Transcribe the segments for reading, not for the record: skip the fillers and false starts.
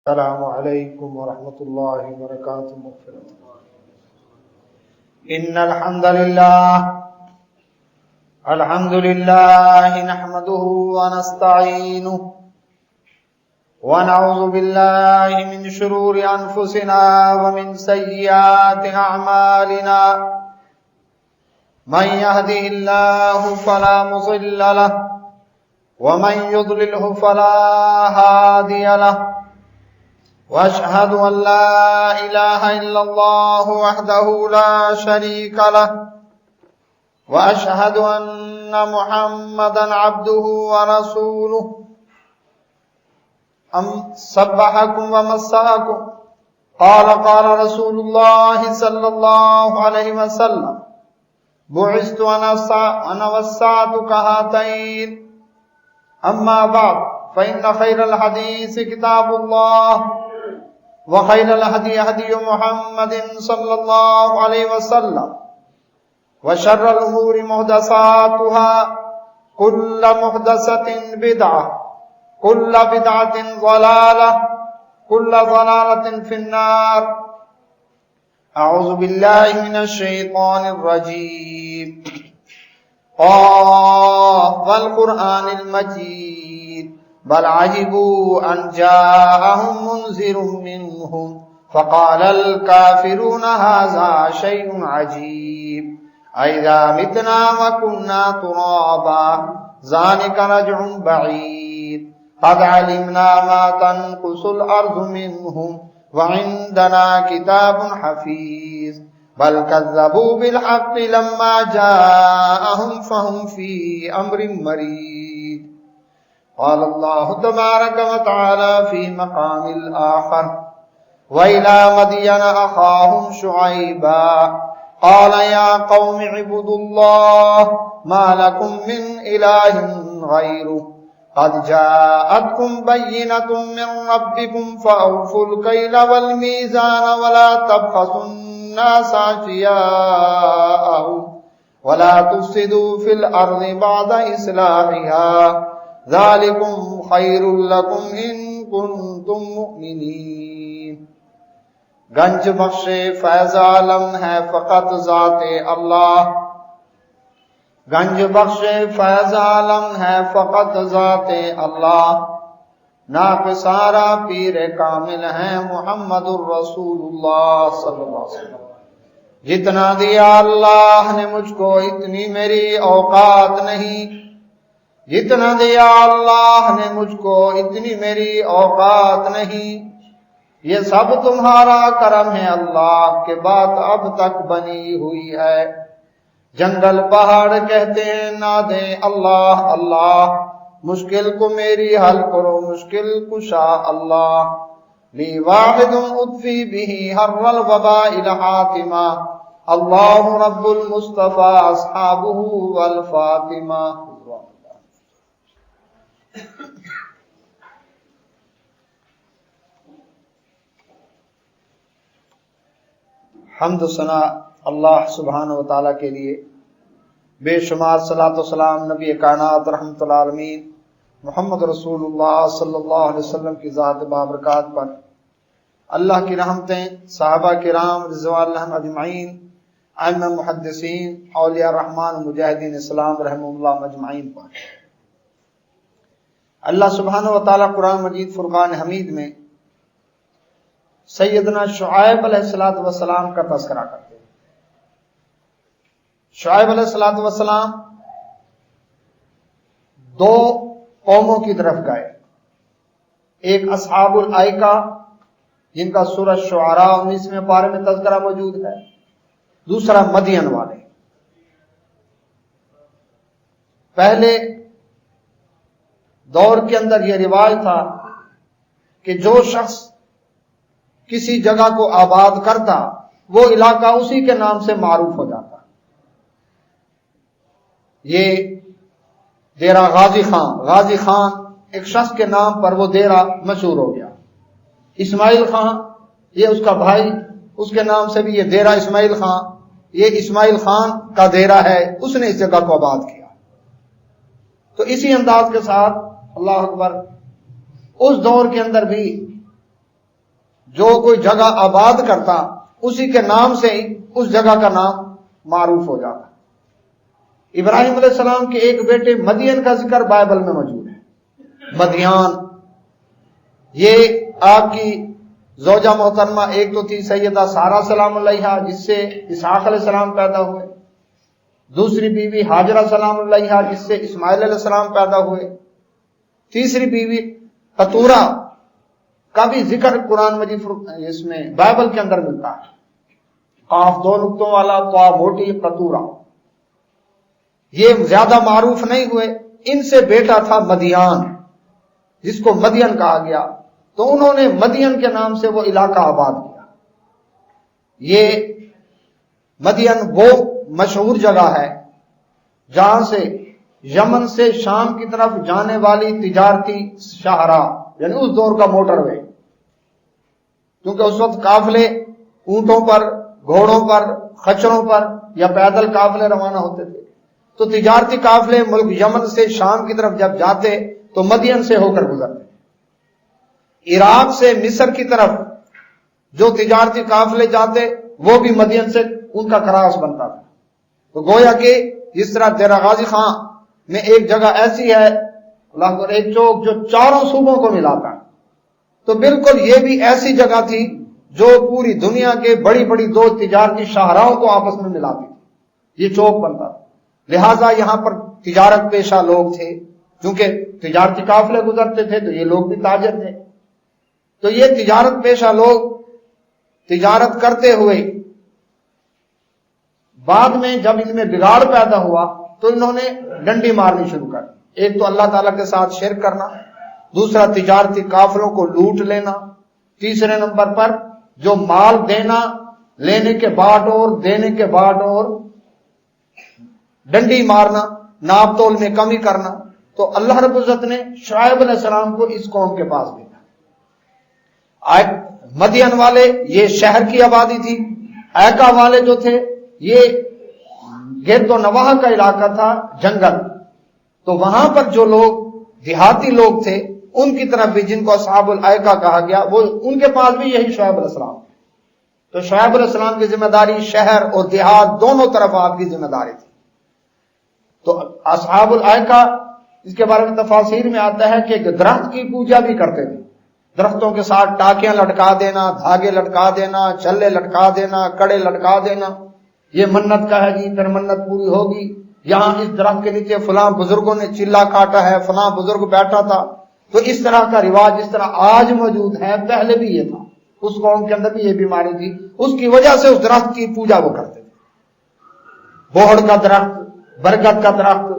السلام علیکم ورحمۃ اللہ وبرکاتہ۔ ان الحمد للہ نحمده ونستعینه ونعوذ باللہ من شرور انفسنا ومن سیئات اعمالنا من يهده الله فلا مضل له ومن يضلله فلا هادي له واشهد ان لا اله الا الله وحده لا شريك له واشهد ان محمدا عبده ورسوله صبحكم ومساكم قال رسول الله صلى الله عليه وسلم بعثت انا والساعة كهاتين اما بعد فان خير الحديث كتاب الله وخير الهدي هدي محمد صلى الله عليه وسلم وشر الأمور محدثاتها كل محدثة بدعة كل بدعة ضلالة كل ضلالة في النار أعوذ بالله من الشيطان الرجيم والقرآن المجيد بل عجبوا أن جاءهم منذر منهم فقال الكافرون هذا شيء عجيب أئذا متنا وكنا ترابا ذلك رجع بعيد قد علمنا ما تنقص الأرض منهم وعندنا كتاب حفيظ بل كذبوا بالحق لما جاءهم فهم في أمر مريد قال الله تبارك وتعالى في مقام الآخر وإلى مدين أخاهم شعيبا قال يا قوم اعبدوا الله ما لكم من إله غيره قد جاءتكم بينة من ربكم فأوفوا الكيل والميزان ولا تبخسوا الناس أشياءهم ولا تفسدوا في الأرض بعد إصلاحها ذالکم خیر لکم ان کنتم مؤمنین۔ گنج بخش فیض عالم ہے فقط ذات اللہ، گنج بخش فیض عالم ہے فقط ذات اللہ، ناقصارا پیر کامل ہیں محمد الرسول اللہ صلی اللہ علیہ وسلم۔ جتنا دیا اللہ نے مجھ کو اتنی میری اوقات نہیں، جتنا دیا اللہ نے مجھ کو اتنی میری اوقات نہیں، یہ سب تمہارا کرم ہے اللہ کہ بات اب تک بنی ہوئی ہے۔ جنگل پہاڑ کہتے ہیں نادیں اللہ اللہ، مشکل کو میری حل کرو مشکل کشا اللہ، لی واحد اطفی به حر الوباء الحاتمہ، اللہ رب المصطفیٰ اصحابہ والفاطمہ۔ حمد و ثنا اللہ سبحانہ و تعالیٰ کے لیے، بے شمار صلاۃ و سلام نبی کائنات رحمۃ العالمین محمد رسول اللہ صلی اللہ علیہ وسلم کی ذات بابرکات پر، اللہ کی رحمتیں صحابہ کرام رضوان اللہ اجمعین، ائمہ محدثین، اولیاء الرحمن مجاہدین اسلام رحمہ اللہ مجمعین پر۔ اللہ سبحانہ و تعالیٰ قرآن مجید فرقان حمید میں سیدنا شعیب علیہ السلام کا تذکرہ کرتے ہیں۔ شعیب علیہ السلام دو قوموں کی طرف گئے، ایک اصحاب الائکہ جن کا سورہ شعراء 19ویں پارے میں تذکرہ موجود ہے، دوسرا مدین والے۔ پہلے دور کے اندر یہ رواج تھا کہ جو شخص کسی جگہ کو آباد کرتا وہ علاقہ اسی کے نام سے معروف ہو جاتا۔ یہ ڈیرہ غازی خان ایک شخص کے نام پر وہ ڈیرہ مشہور ہو گیا۔ اسماعیل خان یہ اس کا بھائی، اس کے نام سے بھی یہ ڈیرہ اسماعیل خان، یہ اسماعیل خان کا ڈیرہ ہے، اس نے اس جگہ کو آباد کیا۔ تو اسی انداز کے ساتھ اللہ اکبر اس دور کے اندر بھی جو کوئی جگہ آباد کرتا اسی کے نام سے ہی اس جگہ کا نام معروف ہو جاتا۔ ابراہیم علیہ السلام کے ایک بیٹے مدین کا ذکر بائبل میں موجود ہے۔ مدیان، یہ آپ کی زوجہ محترمہ ایک تو تھی سیدہ سارہ سلام علیہا، جس سے اسحاق علیہ السلام پیدا ہوئے، دوسری بیوی ہاجرہ سلام علیہا جس سے اسماعیل علیہ السلام پیدا ہوئے، تیسری بیوی قطورہ کا بھی ذکر قرآن مجید اس میں بائبل کے اندر ملتا ہے، قاف دو نقطوں والا، طا موٹی، قطورہ۔ یہ زیادہ معروف نہیں ہوئے، ان سے بیٹا تھا مدیان جس کو مدین کہا گیا، تو انہوں نے مدین کے نام سے وہ علاقہ آباد کیا۔ یہ مدین وہ مشہور جگہ ہے جہاں سے یمن سے شام کی طرف جانے والی تجارتی شاہراہ، یعنی اس دور کا موٹر وے، کیونکہ اس وقت قافلے اونٹوں پر، گھوڑوں پر، خچروں پر یا پیدل قافلے روانہ ہوتے تھے، تو تجارتی قافلے ملک یمن سے شام کی طرف جب جاتے تو مدین سے ہو کر گزرتے۔ عراق سے مصر کی طرف جو تجارتی قافلے جاتے وہ بھی مدین سے ان کا کراس بنتا تھا۔ تو گویا کہ جس طرح ڈیرہ غازی خان میں ایک جگہ ایسی ہے اللہ کو ایک چوک جو چاروں صوبوں کو ملاتا ہے، تو بالکل یہ بھی ایسی جگہ تھی جو پوری دنیا کے بڑی بڑی دو تجارتی شاہراہوں کو آپس میں ملاتی تھی، یہ چوک بنتا تھا۔ لہٰذا یہاں پر تجارت پیشہ لوگ تھے، کیونکہ تجارتی قافلے گزرتے تھے تو یہ لوگ بھی تاجر تھے، تو یہ تجارت پیشہ لوگ تجارت کرتے ہوئے بعد میں جب ان میں بگاڑ پیدا ہوا تو انہوں نے ڈنڈی مارنی شروع کر دی۔ ایک تو اللہ تعالیٰ کے ساتھ شرک کرنا، دوسرا تجارتی قافلوں کو لوٹ لینا، تیسرے نمبر پر جو مال دینا، لینے کے بعد اور دینے کے بعد اور ڈنڈی مارنا، ناپ تول میں کمی کرنا۔ تو اللہ رب العزت نے شعیب علیہ السلام کو اس قوم کے پاس بھیجا۔ مدین والے یہ شہر کی آبادی تھی، ایکا والے جو تھے یہ گرد و نواح کا علاقہ تھا، جنگل، تو وہاں پر جو لوگ دیہاتی لوگ تھے ان کی طرف بھی جن کو اصحاب الایکا کہا گیا، وہ ان کے پاس بھی یہی شعیب علیہ السلام۔ تو شعیب علیہ السلام کی ذمہ داری شہر اور دیہات دونوں طرف آپ کی ذمہ داری تھی۔ تو اصحاب الایکا اس کے بارے میں تفاسیر میں آتا ہے کہ درخت کی پوجا بھی کرتے تھے، درختوں کے ساتھ ٹاکیاں لٹکا دینا، دھاگے لٹکا دینا، چھلے لٹکا دینا، کڑے لٹکا دینا، یہ منت کا ہے جی، پھر منت پوری ہوگی، یہاں اس درخت کے نیچے فلاں بزرگوں نے چلا کاٹا ہے، فلاں بزرگ بیٹھا تھا۔ تو اس طرح کا رواج جس طرح آج موجود ہے پہلے بھی یہ تھا، اس قوم کے اندر بھی یہ بیماری تھی، اس کی وجہ سے اس درخت کی پوجا وہ کرتے تھے۔ بوہڑ کا درخت، برگد کا درخت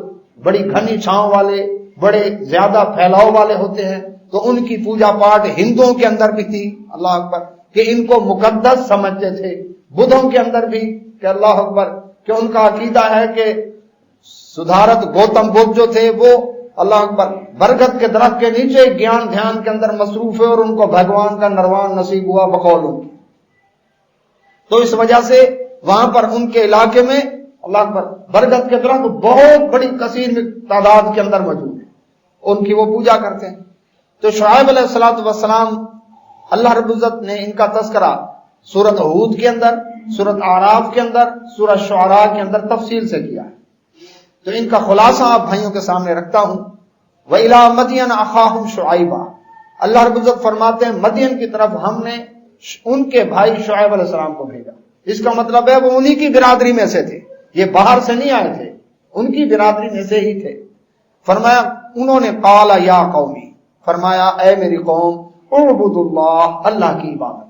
بڑی گھنی چھاؤں والے، بڑے زیادہ پھیلاؤ والے ہوتے ہیں، تو ان کی پوجا پاٹ ہندوؤں کے اندر بھی تھی، اللہ اکبر، کہ ان کو مقدس سمجھتے تھے۔ بدھوں کے اندر بھی کہ اللہ اکبر، کہ ان کا عقیدہ ہے کہ سدھارت گوتم بدھ جو تھے وہ اللہ اکبر برگد کے درخت کے نیچے گیان دھیان کے اندر مصروف ہے، اور ان کو بھگوان کا نروان نصیب ہوا بقول ان کی۔ تو اس وجہ سے وہاں پر ان کے علاقے میں اللہ اکبر برگد کے درخت بہت بڑی کثیر تعداد کے اندر موجود ہے، ان کی وہ پوجا کرتے ہیں۔ تو شعیب علیہ السلام اللہ رب العزت نے ان کا تذکرہ سورۃ ہود کے اندر، سورۃ اعراف کے اندر، سورۃ شعراء کے اندر تفصیل سے کیا ہے۔ تو ان کا خلاصہ آپ بھائیوں کے سامنے رکھتا ہوں۔ وَإِلَىٰ مَدْيَنَ أَخَاهُمْ شُعَيْبًا، اللہ رب العزت فرماتے ہیں مدین کی طرف ہم نے ان کے بھائی شعیب علیہ السلام کو بھیجا۔ اس کا مطلب ہے وہ انہی کی برادری میں سے تھے، یہ باہر سے نہیں آئے تھے، ان کی برادری میں سے ہی تھے۔ فرمایا انہوں نے قال یا قومی، فرمایا اے میری قوم، اعبدوا اللہ، اللہ کی عبادت۔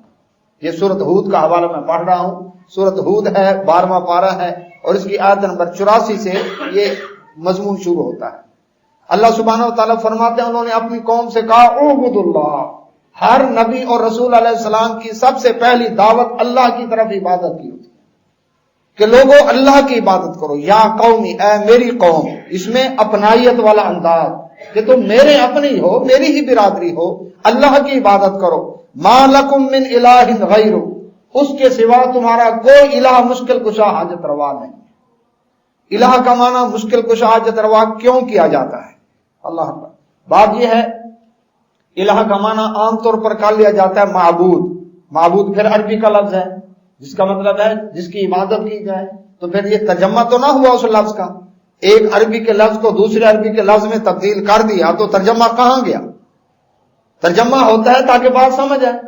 یہ سورۃ ہود کا حوالہ میں پڑھ رہا ہوں، سورۃ ہود ہے، 12واں پارہ ہے، اور اس کی آیت نمبر 84 سے یہ مضمون شروع ہوتا ہے۔ اللہ سبحانہ و تعالیٰ فرماتے ہیں انہوں نے اپنی قوم سے کہا اعبدوا اللہ۔ ہر نبی اور رسول علیہ السلام کی سب سے پہلی دعوت اللہ کی طرف عبادت کی ہوتی ہے کہ لوگوں اللہ کی عبادت کرو۔ یا قومی، اے میری قوم، اس میں اپنائیت والا انداز کہ تم میرے اپنے ہی ہو، میری ہی برادری ہو، اللہ کی عبادت کرو۔ ما لکم من الہ غیرہ، اس کے سوا تمہارا کوئی الہ مشکل کشا حاجت روا نہیں۔ الہ کا معنی مشکل کشا حاجت روا کیوں کیا جاتا ہے؟ اللہ بات یہ ہے، الہ کا معنی عام طور پر کر لیا جاتا ہے معبود، معبود پھر عربی کا لفظ ہے جس کا مطلب ہے جس کی عبادت کی جائے، تو پھر یہ ترجمہ تو نہ ہوا اس لفظ کا، ایک عربی کے لفظ کو دوسرے عربی کے لفظ میں تبدیل کر دیا تو ترجمہ کہاں گیا؟ ترجمہ ہوتا ہے تاکہ بات سمجھ آئے۔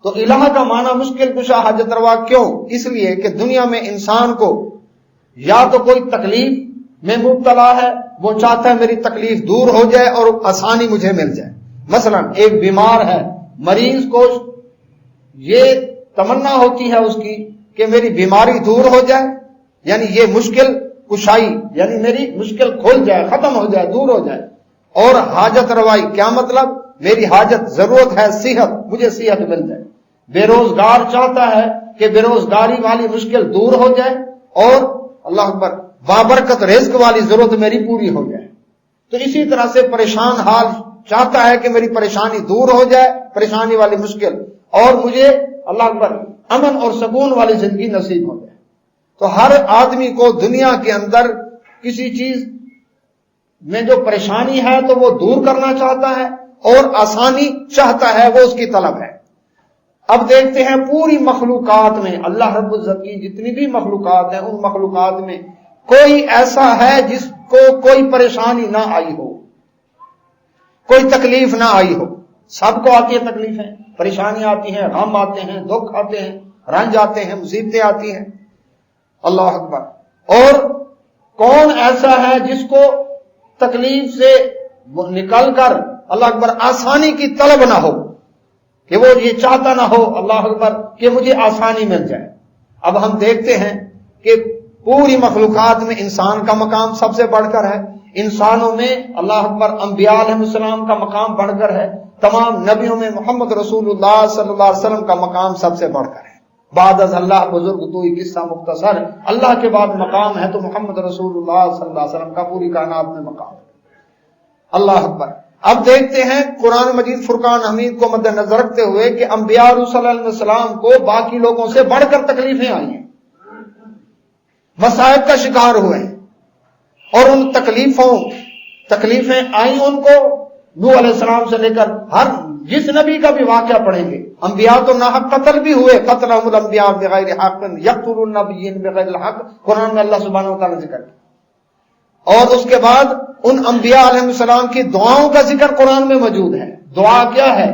تو الہ کا معنی مشکل کشا حاجت روا کیوں؟ اس لیے کہ دنیا میں انسان کو یا تو کوئی تکلیف میں مبتلا ہے، وہ چاہتا ہے میری تکلیف دور ہو جائے اور آسانی مجھے مل جائے۔ مثلا ایک بیمار ہے، مریض کو یہ تمنا ہوتی ہے اس کی کہ میری بیماری دور ہو جائے، یعنی یہ مشکل کشائی، یعنی میری مشکل کھل جائے، ختم ہو جائے، دور ہو جائے۔ اور حاجت روائی کیا مطلب؟ میری حاجت ضرورت ہے صحت، مجھے صحت مل جائے۔ بے روزگار چاہتا ہے کہ بے روزگاری والی مشکل دور ہو جائے اور اللہ اکبر بابرکت رزق والی ضرورت میری پوری ہو جائے۔ تو اسی طرح سے پریشان حال چاہتا ہے کہ میری پریشانی دور ہو جائے، پریشانی والی مشکل، اور مجھے اللہ اکبر امن اور سکون والی زندگی نصیب ہو جائے۔ تو ہر آدمی کو دنیا کے اندر کسی چیز میں جو پریشانی ہے تو وہ دور کرنا چاہتا ہے اور آسانی چاہتا ہے، وہ اس کی طلب ہے۔ اب دیکھتے ہیں پوری مخلوقات میں اللہ رب العزت کی جتنی بھی مخلوقات ہیں، ان مخلوقات میں کوئی ایسا ہے جس کو کوئی پریشانی نہ آئی ہو، کوئی تکلیف نہ آئی ہو۔ سب کو آتی ہے تکلیفیں، پریشانیاں آتی ہیں، غم آتے ہیں، دکھ آتے ہیں، رنج آتے ہیں، مصیبتیں آتی ہیں۔ اللہ اکبر۔ اور کون ایسا ہے جس کو تکلیف سے نکل کر اللہ اکبر آسانی کی طلب نہ ہو، کہ وہ یہ چاہتا نہ ہو اللہ اکبر کہ مجھے آسانی مل جائے۔ اب ہم دیکھتے ہیں کہ پوری مخلوقات میں انسان کا مقام سب سے بڑھ کر ہے، انسانوں میں اللہ اکبر انبیاء علیہ السلام کا مقام بڑھ کر ہے، تمام نبیوں میں محمد رسول اللہ صلی اللہ علیہ وسلم کا مقام سب سے بڑھ کر ہے۔ بعد از اللہ بزرگ تو ہی قصہ مختصر، اللہ کے بعد مقام ہے تو محمد رسول اللہ صلی اللہ علیہ وسلم کا پوری کائنات میں مقام ہے۔ اللہ اکبر۔ اب دیکھتے ہیں قرآن مجید فرقان حمید کو مد نظر رکھتے ہوئے کہ انبیاء رسول اللہ علیہ السلام کو باقی لوگوں سے بڑھ کر تکلیفیں آئی ہیں، مصائب کا شکار ہوئے ہیں، اور ان تکلیفیں آئیں ان کو نوح علیہ السلام سے لے کر ہر جس نبی کا بھی واقعہ پڑھیں گے، انبیاء تو ناحق قتل بھی ہوئے، قتلهم الانبیاء بغیر حق یقتلون النبیین بغیر الحق، قرآن میں اللہ سبحانہ وتعالی نے ذکر کیا۔ اور اس کے بعد ان انبیاء علیہ السلام کی دعاؤں کا ذکر قرآن میں موجود ہے۔ دعا کیا ہے؟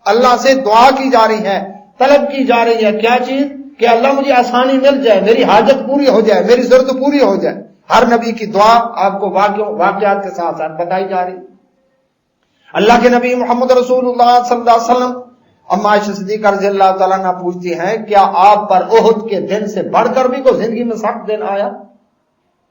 اللہ سے دعا کی جا رہی ہے، طلب کی جا رہی ہے، کیا چیز؟ کہ اللہ مجھے آسانی مل جائے، میری حاجت پوری ہو جائے، میری ضرورت پوری ہو جائے۔ ہر نبی کی دعا آپ کو واقعات کے ساتھ ساتھ بتائی جا رہی۔ اللہ کے نبی محمد رسول اللہ صلی اللہ علیہ وسلم اما عائشہ صدیقہ رضی اللہ تعالیٰ عنہ پوچھتی ہیں، کیا آپ پر احد کے دن سے بڑھ کر بھی کوئی زندگی میں سخت دن آیا؟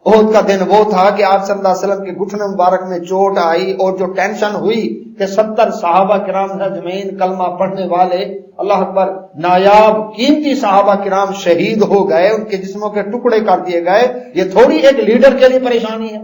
احد کا دن وہ تھا کہ آپ صلی اللہ علیہ وسلم کے گھٹنے مبارک میں چوٹ آئی اور جو ٹینشن ہوئی کہ 70 صحابہ کرام اجمعین کلمہ پڑھنے والے اللہ اکبر نایاب قیمتی صحابہ کرام شہید ہو گئے، ان کے جسموں کے ٹکڑے کر دیے گئے۔ یہ تھوڑی ایک لیڈر کے لیے پریشانی ہے۔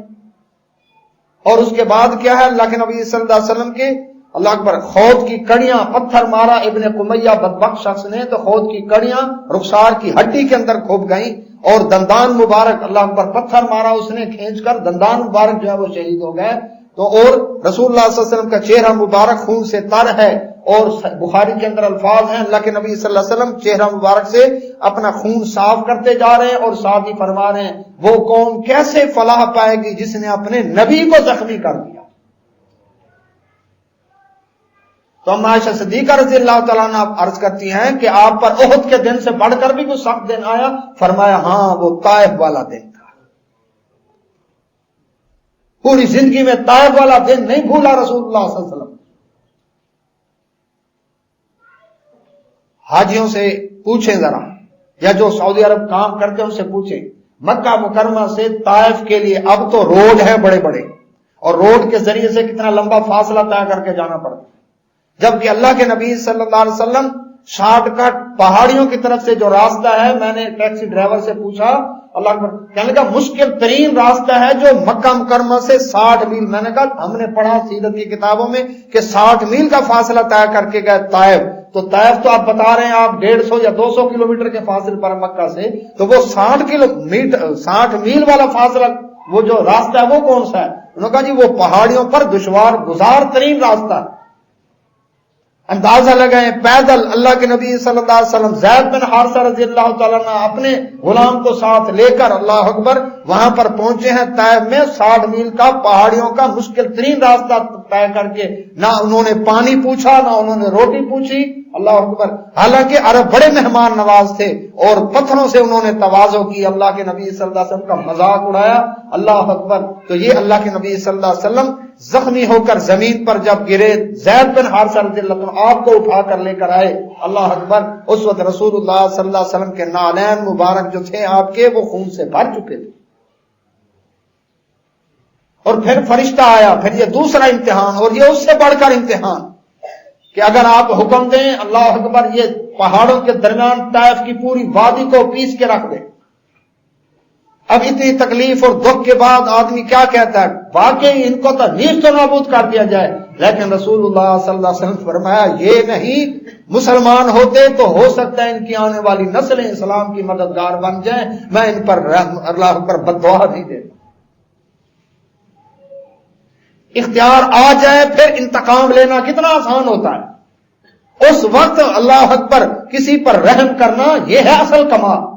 اور اس کے بعد کیا ہے؟ اللہ کے نبی صلی اللہ علیہ وسلم کے اللہ اکبر خود کی کڑیاں، پتھر مارا ابن قمیہ بدبخت شخص نے تو خود کی کڑیاں رخسار کی ہڈی کے اندر کھپ گئیں، اور دندان مبارک اللہ اکبر پتھر مارا اس نے کھینچ کر، دندان مبارک جو ہے وہ شہید ہو گئے۔ تو اور رسول اللہ صلی اللہ علیہ وسلم کا چہرہ مبارک خون سے تر ہے، اور بخاری کے اندر الفاظ ہیں اللہ کے نبی صلی اللہ علیہ وسلم چہرہ مبارک سے اپنا خون صاف کرتے جا رہے ہیں، اور ساتھ ہی فرما رہے ہیں وہ قوم کیسے فلاح پائے گی جس نے اپنے نبی کو زخمی کر دیا۔ تو ہم عائشہ صدیقہ رضی اللہ تعالیٰ عنہ عرض کرتی ہیں کہ آپ پر احد کے دن سے بڑھ کر بھی کوئی سخت دن آیا؟ فرمایا ہاں، وہ طائف والا دن تھا۔ پوری زندگی میں طائف والا دن نہیں بھولا رسول اللہ صلی اللہ علیہ وسلم۔ حاجیوں سے پوچھیں ذرا، یا جو سعودی عرب کام کرتے ہیں ان سے پوچھیں، مکہ مکرمہ سے طائف کے لیے اب تو روڈ ہیں بڑے بڑے، اور روڈ کے ذریعے سے کتنا لمبا فاصلہ طے کر کے جانا پڑتا ہے، جبکہ اللہ کے نبی صلی اللہ علیہ وسلم شارٹ کٹ پہاڑیوں کی طرف سے جو راستہ ہے، میں نے ٹیکسی ڈرائیور سے پوچھا، اللہ اکبر، کہنے کا مشکل ترین راستہ ہے جو مکہ مکرمہ سے 60 میل، میں نے کہا ہم نے پڑھا سیرت کی کتابوں میں کہ 60 میل کا فاصلہ طے کر کے گئے طائف، تو طائف تو آپ بتا رہے ہیں آپ 150 یا 200 کلومیٹر کے فاصلے پر مکہ سے، تو وہ 60 میل والا فاصلہ وہ جو راستہ ہے وہ کون سا ہے؟ انہوں نے کہا جی وہ پہاڑیوں پر دشوار گزار ترین راستہ ہے۔ اندازہ لگائیں پیدل اللہ کے نبی صلی اللہ علیہ وسلم زید بن حارثہ رضی اللہ تعالیٰ عنہ اپنے غلام کو ساتھ لے کر اللہ اکبر وہاں پر پہنچے ہیں طائف میں 60 میل کا پہاڑیوں کا مشکل ترین راستہ طے کر کے، نہ انہوں نے پانی پوچھا نہ انہوں نے روٹی پوچھی، اللہ اکبر، حالانکہ عرب بڑے مہمان نواز تھے اور پتھروں سے انہوں نے تواضع کی، اللہ کے نبی صلی اللہ علیہ وسلم کا مذاق اڑایا، اللہ اکبر۔ تو یہ اللہ کے نبی صلی اللہ علیہ وسلم زخمی ہو کر زمین پر جب گرے، زید بن حارثہ رضی اللہ عنہ آپ کو اٹھا کر لے کر آئے، اللہ اکبر، اس وقت رسول اللہ صلی اللہ علیہ وسلم کے نالین مبارک جو تھے آپ کے وہ خون سے بھر چکے تھے۔ اور پھر فرشتہ آیا، پھر یہ دوسرا امتحان، اور یہ اس سے بڑھ کر امتحان کہ اگر آپ حکم دیں اللہ اکبر یہ پہاڑوں کے درمیان طائف کی پوری وادی کو پیس کے رکھ دیں۔ اب اتنی تکلیف اور دکھ کے بعد آدمی کیا کہتا ہے، واقعی ان کو تو نیز تو نابود کر دیا جائے، لیکن رسول اللہ صلی اللہ علیہ وسلم فرمایا یہ نہیں، مسلمان ہوتے تو ہو سکتا ہے ان کی آنے والی نسلیں اسلام کی مددگار بن جائیں، میں ان پر اللہ پر بد دعا نہیں دیتا۔ اختیار آ جائے پھر انتقام لینا کتنا آسان ہوتا ہے، اس وقت اللہ اکبر کسی پر رحم کرنا یہ ہے اصل کمال۔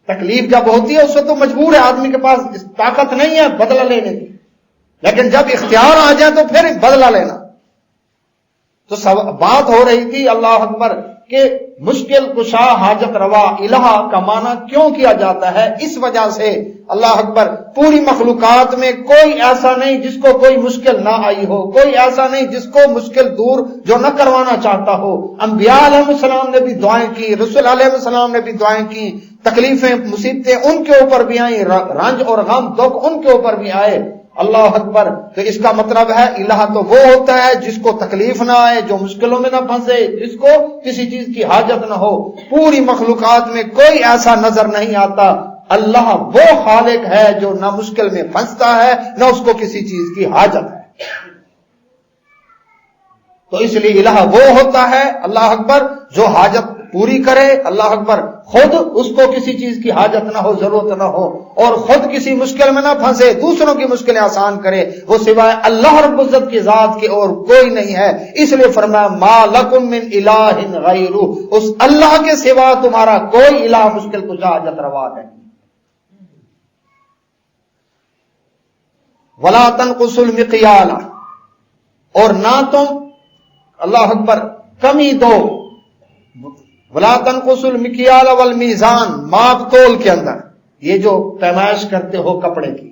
تکلیف جب ہوتی ہے اس وقت تو مجبور ہے، آدمی کے پاس طاقت نہیں ہے بدلہ لینے کی، لیکن جب اختیار آ جائے تو پھر بدلہ لینا۔ تو بات ہو رہی تھی اللہ اکبر کہ مشکل کشا حاجت روا الہ کا معنی کیوں کیا جاتا ہے، اس وجہ سے اللہ اکبر پوری مخلوقات میں کوئی ایسا نہیں جس کو کوئی مشکل نہ آئی ہو، کوئی ایسا نہیں جس کو مشکل دور جو نہ کروانا چاہتا ہو۔ انبیاء علیہ السلام نے بھی دعائیں کی، رسول علیہ السلام نے بھی دعائیں کی، تکلیفیں مصیبتیں ان کے اوپر بھی آئیں، رنج اور غم دکھ ان کے اوپر بھی آئے، اللہ اکبر۔ تو اس کا مطلب ہے الہ تو وہ ہوتا ہے جس کو تکلیف نہ آئے، جو مشکلوں میں نہ پھنسے، جس کو کسی چیز کی حاجت نہ ہو۔ پوری مخلوقات میں کوئی ایسا نظر نہیں آتا، اللہ وہ خالق ہے جو نہ مشکل میں پھنستا ہے نہ اس کو کسی چیز کی حاجت ہے۔ تو اس لیے الہ وہ ہوتا ہے اللہ اکبر جو حاجت پوری کرے، اللہ اکبر، خود اس کو کسی چیز کی حاجت نہ ہو، ضرورت نہ ہو، اور خود کسی مشکل میں نہ پھنسے، دوسروں کی مشکلیں آسان کرے، وہ سوائے اللہ رب العزت کی ذات کے اور کوئی نہیں ہے۔ اس لیے فرمایا ما لکم من الہ غیرہ، اس اللہ کے سوا تمہارا کوئی الہ مشکل کشا حاجت روا نہیں۔ ولا تنقصوا المقیال، اور نہ تم اللہ اکبر کمی دو، ولا تنقصوا المکیال والمیزان، ماپ تول کے اندر یہ جو پیمائش کرتے ہو کپڑے کی،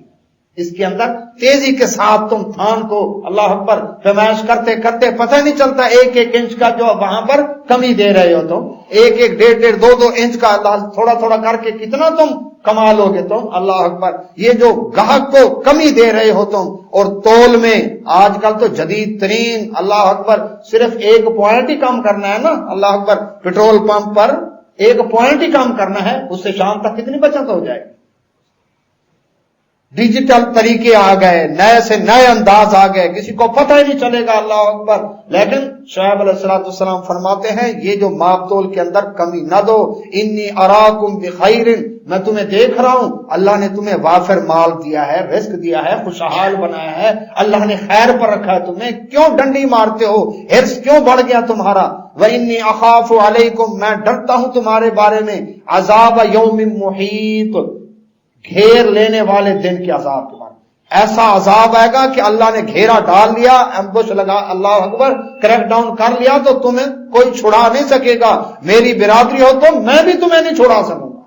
اس کے اندر تیزی کے ساتھ تم تھان کو اللہ اکبر پیمائش کرتے کرتے پتہ نہیں چلتا ایک ایک انچ کا جو وہاں پر کمی دے رہے ہو تم، ایک ایک ڈیڑھ ڈیڑھ دو دو انچ کا اللہ تھوڑا تھوڑا کر کے کتنا تم کما لو گے تم، اللہ اکبر۔ یہ جو گاہک کو کمی دے رہے ہو تم، اور تول میں آج کل تو جدید ترین اللہ اکبر صرف 1 پوائنٹ ہی کم کرنا ہے نا، اللہ اکبر، پیٹرول پمپ پر 1 پوائنٹ ہی کم کرنا ہے، اس سے شام تک کتنی بچت ہو جائے گی۔ ڈیجیٹل طریقے آ گئے، نئے سے نئے انداز آ گئے، کسی کو پتہ ہی نہیں چلے گا، اللہ اکبر۔ لیکن شعیب علیہ السلام فرماتے ہیں یہ جو ماپ تول کے اندر کمی نہ دو، انی اراکم بخیر، میں تمہیں دیکھ رہا ہوں، اللہ نے تمہیں وافر مال دیا ہے، رزق دیا ہے، خوشحال بنایا ہے، اللہ نے خیر پر رکھا ہے تمہیں، کیوں ڈنڈی مارتے ہو، ہرس کیوں بڑھ گیا تمہارا؟ وانی اخاف علیکم، میں ڈرتا ہوں تمہارے بارے میں، عذاب یوم محیط، گھیر لینے والے دن کے عذاب کے بارے میں۔ ایسا عذاب آئے گا کہ اللہ نے گھیرا ڈال لیا، ایمبوش لگا، اللہ اکبر، کریک ڈاؤن کر لیا تو تمہیں کوئی چھڑا نہیں سکے گا۔ میری برادری ہو تو میں بھی تمہیں نہیں چھڑا سکوں گا،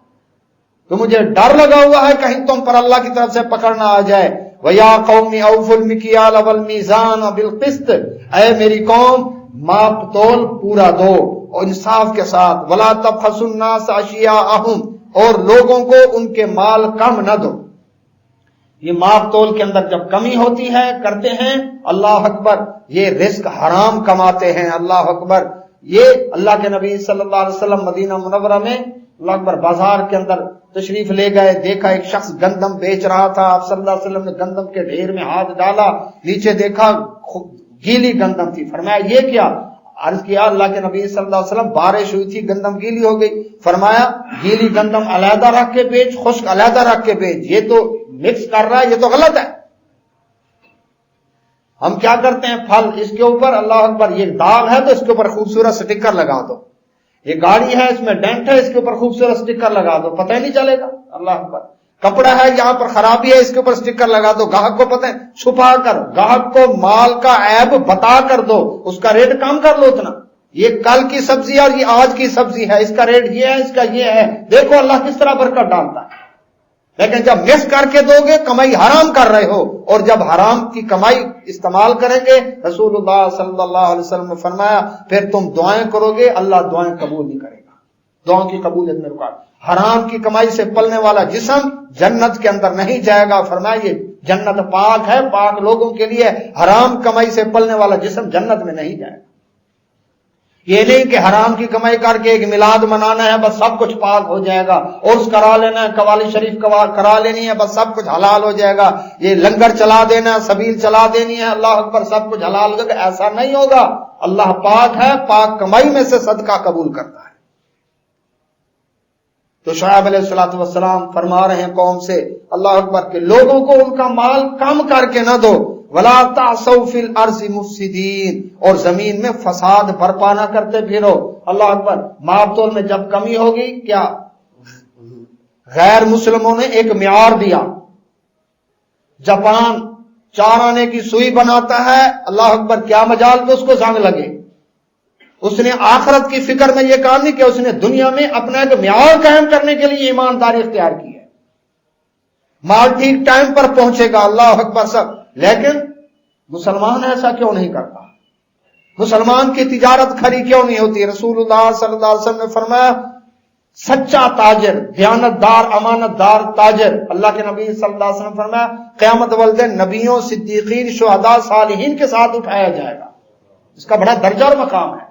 تو مجھے ڈر لگا ہوا ہے کہیں تم پر اللہ کی طرف سے پکڑنا آ جائے۔ وَيَا قَوْمِ أَوْفُوا الْمِكْيَالَ وَالْمِيزَانَ بِالْقِسْطِ، اے میری قوم ماپ تول پورا دو اور انصاف کے ساتھ، وَلَا تَبْخَسُوا النَّاسَ أَشْيَاءَهُمْ، اور لوگوں کو ان کے مال کم نہ دو۔ یہ ماپ تول کے اندر جب کمی ہوتی ہے کرتے ہیں اللہ اکبر، یہ رزق حرام کماتے ہیں، اللہ اکبر۔ یہ اللہ کے نبی صلی اللہ علیہ وسلم مدینہ منورہ میں اللہ اکبر بازار کے اندر تشریف لے گئے، دیکھا ایک شخص گندم بیچ رہا تھا، آپ صلی اللہ علیہ وسلم نے گندم کے ڈھیر میں ہاتھ ڈالا، نیچے دیکھا گیلی گندم تھی، فرمایا یہ کیا؟ عرض کیا اللہ کے نبی صلی اللہ علیہ وسلم بارش ہوئی تھی گندم گیلی ہو گئی، فرمایا گیلی گندم علیحدہ رکھ کے بیچ، خشک علیحدہ رکھ کے بیچ، یہ تو مکس کر رہا ہے، یہ تو غلط ہے۔ ہم کیا کرتے ہیں، پھل اس کے اوپر اللہ اکبر یہ داغ ہے تو اس کے اوپر خوبصورت سٹیکر لگا دو، یہ گاڑی ہے اس میں ڈینٹ ہے اس کے اوپر خوبصورت سٹیکر لگا دو، پتہ ہی نہیں چلے گا، اللہ اکبر، کپڑا ہے یہاں پر خرابی ہے اس کے اوپر سٹیکر لگا دو، گاہک کو پتہ ہے، چھپا کر گاہک کو مال کا عیب بتا کر دو، اس کا ریٹ کم کر لو اتنا، یہ کل کی سبزی اور یہ آج کی سبزی ہے، اس کا ریٹ یہ ہے، اس کا یہ ہے، دیکھو اللہ کس طرح برکت ڈالتا ہے۔ لیکن جب مس کر کے دو گے کمائی حرام کر رہے ہو، اور جب حرام کی کمائی استعمال کریں گے، رسول اللہ صلی اللہ علیہ وسلم نے فرمایا پھر تم دعائیں کرو گے اللہ دعائیں قبول نہیں کرے گا، دعاؤں کی قبولیت میں رکاوٹ۔ حرام کی کمائی سے پلنے والا جسم جنت کے اندر نہیں جائے گا، فرمایا یہ جنت پاک ہے، پاک لوگوں کے لیے، حرام کمائی سے پلنے والا جسم جنت میں نہیں جائے گا۔ یہ نہیں کہ حرام کی کمائی کر کے ایک میلاد منانا ہے بس سب کچھ پاک ہو جائے گا، عرس کرا لینا ہے، قوالی شریف کرا لینی ہے بس سب کچھ حلال ہو جائے گا، یہ لنگر چلا دینا ہے، سبیل چلا دینی ہے، اللہ اکبر سب کچھ حلال ہو جائے گا، ایسا نہیں ہوگا۔ اللہ پاک ہے، پاک کمائی میں سے صدقہ قبول کرتا ہے۔ تو شعیب علیہ الصلوۃ والسلام فرما رہے ہیں قوم سے، اللہ اکبر، کہ لوگوں کو ان کا مال کم کر کے نہ دو، وَلَا تَعْثَوْا فِي الْأَرْضِ مُفْسِدِينَ، اور زمین میں فساد برپا نہ کرتے پھرو۔ اللہ اکبر، مال تول میں جب کمی ہوگی، کیا غیر مسلموں نے ایک معیار دیا، جاپان 4 آنے کی سوئی بناتا ہے، اللہ اکبر، کیا مجال کہ اس کو زنگ لگے، اس نے آخرت کی فکر میں یہ کام نہیں کیا، اس نے دنیا میں اپنا ایک معیار قائم کرنے کے لیے ایمانداری اختیار کی ہے۔ مال ٹھیک ٹائم پر پہنچے گا، اللہ اکبر سب، لیکن مسلمان ایسا کیوں نہیں کرتا؟ مسلمان کی تجارت کھری کیوں نہیں ہوتی؟ رسول اللہ صلی اللہ علیہ وسلم نے فرمایا سچا تاجر، دیانت دار، امانت دار تاجر، اللہ کے نبی صلی اللہ علیہ وسلم نے فرمایا قیامت والے دن نبیوں، صدیقین، شہداء، صالحین کے ساتھ اٹھایا جائے گا، اس کا بڑا درجہ اور مقام ہے۔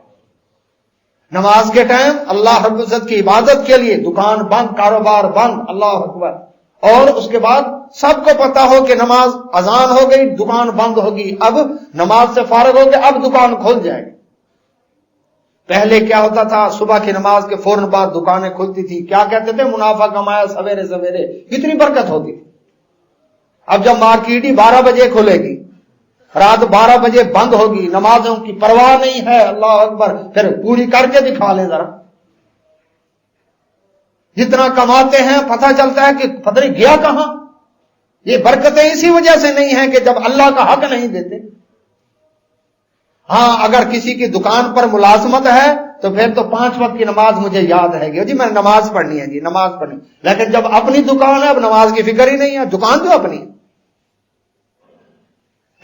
نماز کے ٹائم اللہ رب العزت کی عبادت کے لیے دکان بند، کاروبار بند، اللہ اکبر، اور اس کے بعد سب کو پتا ہو کہ نماز اذان ہو گئی، دکان بند ہوگی، اب نماز سے فارغ ہو گئے، اب دکان کھل جائے گی۔ پہلے کیا ہوتا تھا، صبح کی نماز کے فوراً بعد دکانیں کھلتی تھی، کیا کہتے تھے، منافع کمایا سویرے سویرے، کتنی برکت ہوتی تھی۔ اب جب مارکیٹ ہی 12 بجے کھلے گی، رات 12 بجے بند ہوگی، نمازوں کی پرواہ نہیں ہے، اللہ اکبر، پھر پوری کر کے دکھا لیں ذرا، جتنا کماتے ہیں پتہ چلتا ہے کہ پتہ نہیں گیا کہاں۔ یہ برکتیں اسی وجہ سے نہیں ہیں کہ جب اللہ کا حق نہیں دیتے۔ ہاں اگر کسی کی دکان پر ملازمت ہے تو پھر تو 5 وقت کی نماز مجھے یاد ہے گی، جی میں نماز پڑھنی ہے، جی نماز پڑھنی، لیکن جب اپنی دکان ہے اب نماز کی فکر ہی نہیں ہے، دکان تو اپنی ہے۔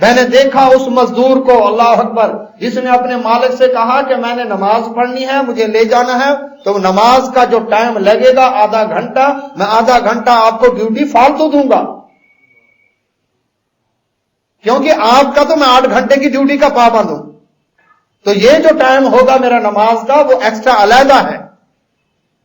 میں نے دیکھا اس مزدور کو، اللہ اکبر، جس نے اپنے مالک سے کہا کہ میں نے نماز پڑھنی ہے، مجھے لے جانا ہے، تو نماز کا جو ٹائم لگے گا آدھا گھنٹہ، میں آدھا گھنٹہ آپ کو ڈیوٹی فالتو دوں گا، کیونکہ آپ کا تو میں 8 گھنٹے کی ڈیوٹی کا پابند ہوں، تو یہ جو ٹائم ہوگا میرا نماز کا وہ ایکسٹرا علیحدہ ہے،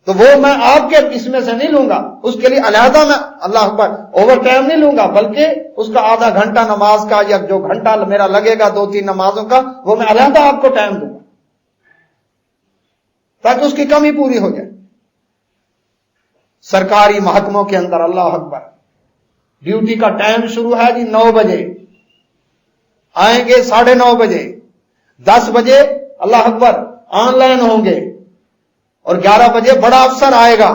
تو وہ میں آپ کے اس میں سے نہیں لوں گا، اس کے لیے علیحدہ میں اللہ اکبر اوور ٹائم نہیں لوں گا، بلکہ اس کا آدھا گھنٹہ نماز کا یا جو گھنٹہ میرا لگے گا 2-3 نمازوں کا وہ میں علیحدہ آپ کو ٹائم دوں گا تاکہ اس کی کمی پوری ہو جائے۔ سرکاری محکموں کے اندر اللہ اکبر ڈیوٹی کا ٹائم شروع ہے جی 9 بجے، آئیں گے 9:30 بجے، 10 بجے اللہ اکبر آن لائن ہوں گے، اور 11 بجے بڑا افسر آئے گا،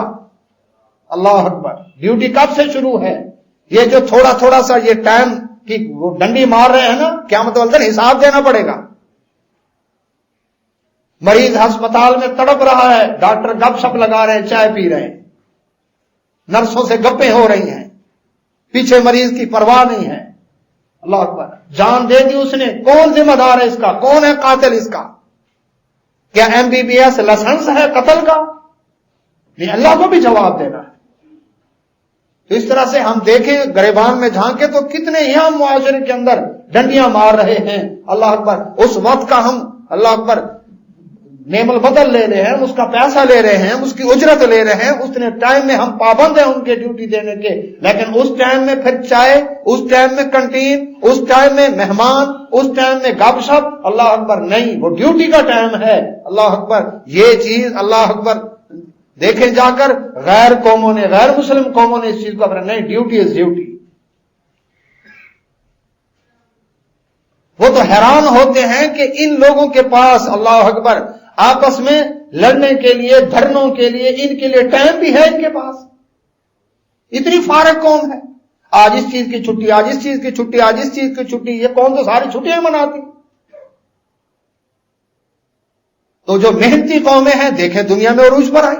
اللہ اکبر۔ ڈیوٹی کب سے شروع ہے؟ یہ جو تھوڑا تھوڑا سا یہ ٹائم کی وہ ڈنڈی مار رہے ہیں نا، قیامت والے دن حساب دینا پڑے گا۔ مریض ہسپتال میں تڑپ رہا ہے، ڈاکٹر گپ شپ لگا رہے ہیں، چائے پی رہے ہیں، نرسوں سے گپیں ہو رہی ہیں، پیچھے مریض کی پرواہ نہیں ہے، اللہ اکبر، جان دے دی اس نے، کون ذمہ دار ہے اس کا، کون ہے قاتل اس کا؟ کیا MBBS لائسنس ہے قتل کا؟ نہیں، اللہ کو بھی جواب دینا ہے۔ تو اس طرح سے ہم دیکھیں گریبان میں جھانکے تو کتنے ہی ہم معاشرے کے اندر ڈنڈیاں مار رہے ہیں، اللہ اکبر، اس وقت کا ہم اللہ اکبر نعم البدل لے رہے ہیں، اس کا پیسہ لے رہے ہیں، اس کی اجرت لے رہے ہیں، اتنے ٹائم میں ہم پابند ہیں ان کے ڈیوٹی دینے کے، لیکن اس ٹائم میں پھر چائے، اس ٹائم میں کنٹین، اس ٹائم میں مہمان، اس ٹائم میں گپ شپ، اللہ اکبر نہیں، وہ ڈیوٹی کا ٹائم ہے، اللہ اکبر۔ یہ چیز اللہ اکبر دیکھیں جا کر غیر قوموں نے، غیر مسلم قوموں نے اس چیز کو اپنا، نہیں، ڈیوٹی از ڈیوٹی۔ وہ تو حیران ہوتے ہیں کہ ان لوگوں کے پاس اللہ اکبر آپس میں لڑنے کے لیے، دھرنوں کے لیے، ان کے لیے ٹائم بھی ہے ان کے پاس. اتنی فارغ قوم ہے. آج اس چیز کی چھٹی، آج اس چیز کی چھٹی، آج اس چیز کی چھٹی. یہ قوم تو ساری چھٹیاں مناتی. تو جو محنتی قومیں ہیں دیکھیں دنیا میں عروج پر آئی.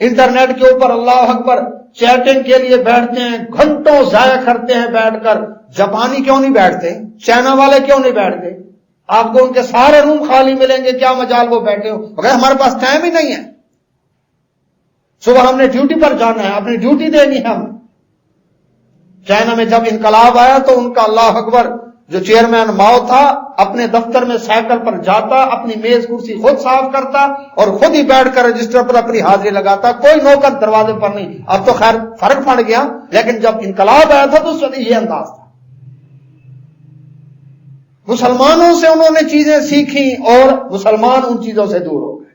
انٹرنیٹ کے اوپر اللہ اکبر چیٹنگ کے لیے بیٹھتے ہیں، گھنٹوں ضائع کرتے ہیں بیٹھ کر. جاپانی کیوں نہیں بیٹھتے؟ چائنا والے کیوں نہیں بیٹھتے؟ آپ کو ان کے سارے روم خالی ملیں گے، کیا مجال وہ بیٹھے ہو. اگر ہمارے پاس ٹائم ہی نہیں ہے، صبح ہم نے ڈیوٹی پر جانا ہے، اپنی ڈیوٹی دینی ہے. ہم چائنا میں جب انقلاب آیا تو ان کا اللہ اکبر جو چیئرمین ماؤ تھا اپنے دفتر میں سائیکل پر جاتا، اپنی میز کرسی خود صاف کرتا اور خود ہی بیٹھ کر رجسٹر پر اپنی حاضری لگاتا، کوئی نوکر دروازے پر نہیں. اب تو خیر فرق پڑ گیا، لیکن جب انقلاب آیا تھا تو اس وقت یہ انداز تھا. مسلمانوں سے انہوں نے چیزیں سیکھی اور مسلمان ان چیزوں سے دور ہو گئے.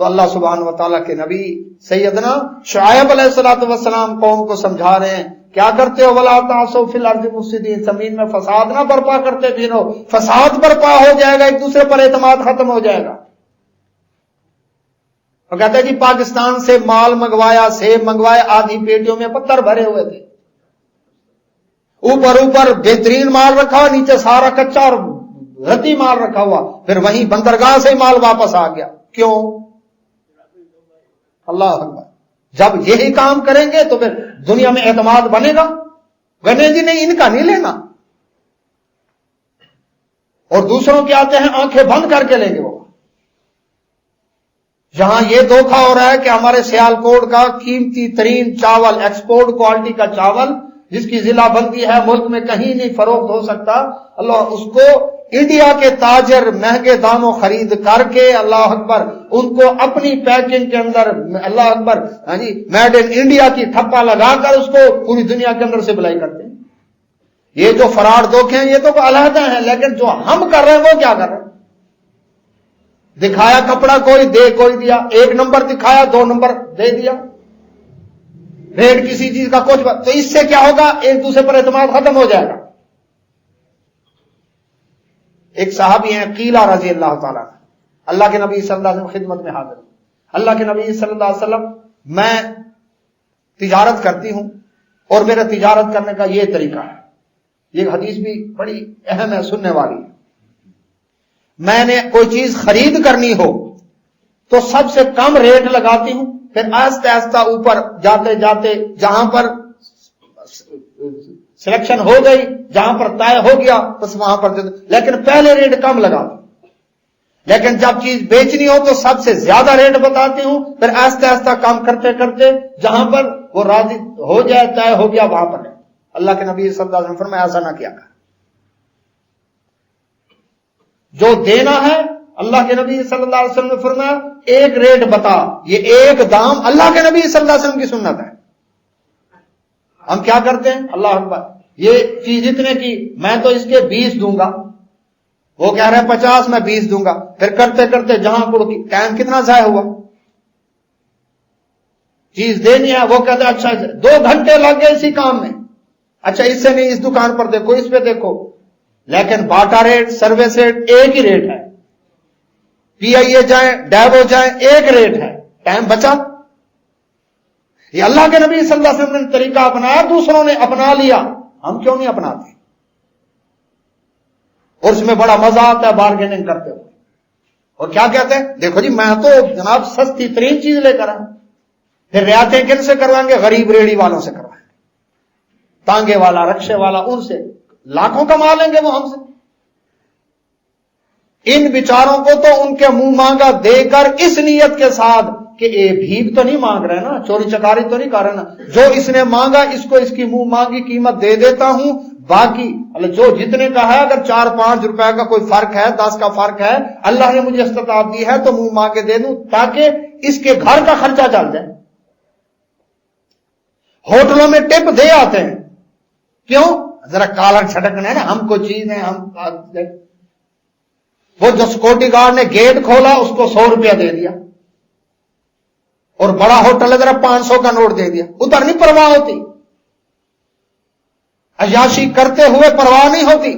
تو اللہ سبحانہ و تعالیٰ کے نبی سیدنا شعیب علیہ الصلوۃ والسلام قوم کو سمجھا رہے ہیں، کیا کرتے ہو؟ وَلَا تَعْثَوْا فِي الْأَرْضِ مُفْسِدِينَ، زمین میں فساد نہ برپا کرتے پھرو. فساد برپا ہو جائے گا، ایک دوسرے پر اعتماد ختم ہو جائے گا. اور کہتے ہیں جی پاکستان سے مال منگوایا، سیب منگوائے، آدھی پیٹیوں میں پتھر بھرے ہوئے تھے. اوپر بہترین مال رکھا ہوا، نیچے سارا کچا اور رتی مال رکھا ہوا. پھر وہیں بندرگاہ سے مال واپس آ گیا. کیوں؟ اللہ اکبر. جب یہی کام کریں گے تو پھر دنیا میں اعتماد بنے گا. گنے جی نہیں، ان کا نہیں لینا. اور دوسروں کے آتے ہیں آنکھیں بند کر کے لیں گے. وہ جہاں یہ دھوکہ ہو رہا ہے کہ ہمارے سیالکوٹ کا قیمتی ترین چاول، ایکسپورٹ کوالٹی کا چاول جس کی ضلع بندی ہے، ملک میں کہیں نہیں فروخت ہو سکتا، اللہ اس کو انڈیا کے تاجر مہنگے داموں خرید کر کے اللہ اکبر ان کو اپنی پیکنگ کے اندر اللہ اکبر ہاں جی میڈ ان انڈیا کی ٹھپا لگا کر اس کو پوری دنیا کے اندر سے بلائی کرتے ہیں. یہ جو فراڈ دھوکے ہیں یہ تو علیحدہ ہیں، لیکن جو ہم کر رہے ہیں وہ کیا کر رہے ہیں؟ دکھایا کپڑا کوئی دے، کوئی دیا. 1 نمبر دکھایا، 2 نمبر دے دیا. ریٹ کسی چیز کا کچھ، تو اس سے کیا ہوگا؟ ایک دوسرے پر اعتماد ختم ہو جائے گا. ایک صحابی ہیں قیلہ رضی اللہ تعالیٰ، اللہ کے نبی صلی اللہ علیہ وسلم خدمت میں حاضر. اللہ کے نبی صلی اللہ علیہ وسلم، میں تجارت کرتی ہوں اور میرا تجارت کرنے کا یہ طریقہ ہے. یہ حدیث بھی بڑی اہم ہے، سننے والی. میں نے کوئی چیز خرید کرنی ہو تو سب سے کم ریٹ لگاتی ہوں، پھر آہستہ آہستہ اوپر جاتے جاتے جہاں پر سلیکشن ہو گئی، جہاں پر طے ہو گیا بس وہاں پر لیکن پہلے ریٹ کم لگاتی ہوں. لیکن جب چیز بیچنی ہو تو سب سے زیادہ ریٹ بتاتی ہوں، پھر آہستہ آہستہ کام کرتے کرتے جہاں پر وہ راضی ہو جائے، طے ہو گیا وہاں پر. اللہ کے نبی صلی اللہ علیہ وسلم فرمایا ایسا نہ کیا کر. جو دینا ہے اللہ کے نبی صلی اللہ علیہ وسلم نے فرمایا ایک ریٹ بتا، یہ ایک دام اللہ کے نبی صلی اللہ علیہ وسلم کی سنت ہے. ہم کیا کرتے ہیں؟ اللہ اکبر، یہ چیز اتنے کی، میں تو اس کے 20 دوں گا، وہ کہہ رہے ہیں 50، میں 20 دوں گا. پھر کرتے کرتے جہاں کو ٹائم کتنا ضائع ہوا. چیز دینی ہے، وہ کہتے ہیں اچھا 2 گھنٹے لگ گئے اسی کام میں، اچھا اس سے نہیں اس دکان پر دیکھو، اس پہ دیکھو. لیکن باٹا ریٹ، سروس ریٹ ایک ہی ریٹ ہے. پی آئی اے جائیں، ڈیب ہو جائیں، ایک ریٹ ہے. ٹائم بچا. یہ اللہ کے نبی صلی اللہ علیہ وسلم نے طریقہ اپنایا، دوسروں نے اپنا لیا، ہم کیوں نہیں اپناتے؟ اور اس میں بڑا مزہ آتا ہے بارگیننگ کرتے ہوئے. اور کیا کہتے ہیں؟ دیکھو جی میں تو جناب سستی ترین چیز لے کر آؤں. پھر رعایتیں کن سے کروائیں گے؟ غریب ریڑھی والوں سے کروائیں گے، تانگے والا، رکشے والا، ان سے لاکھوں کما لیں گے وہ ہم سے. ان بیچاروں کو تو ان کے منہ مانگا دے کر اس نیت کے ساتھ کہ اے بھیک تو نہیں مانگ رہے نا، چوری چکاری تو نہیں کر رہے نا، جو اس نے مانگا اس کو اس کی منہ مانگی قیمت دے دیتا ہوں، باقی جو جتنے کا ہے اگر 4-5 روپے کا کوئی فرق ہے، 10 کا فرق ہے، اللہ نے مجھے استطاعت دی ہے تو منہ مانگ کے دے دوں تاکہ اس کے گھر کا خرچہ چل جائے. ہوٹلوں میں ٹپ دے آتے ہیں، کیوں؟ ذرا کالر چھٹکنا ہے نا، ہم کو چیز ہے. ہم وہ جو سیکورٹی گارڈ نے گیٹ کھولا اس کو 100 روپیہ دے دیا، اور بڑا ہوٹل ہے ذرا 500 کا نوٹ دے دیا، ادھر نہیں پرواہ ہوتی. عیاشی کرتے ہوئے پرواہ نہیں ہوتی.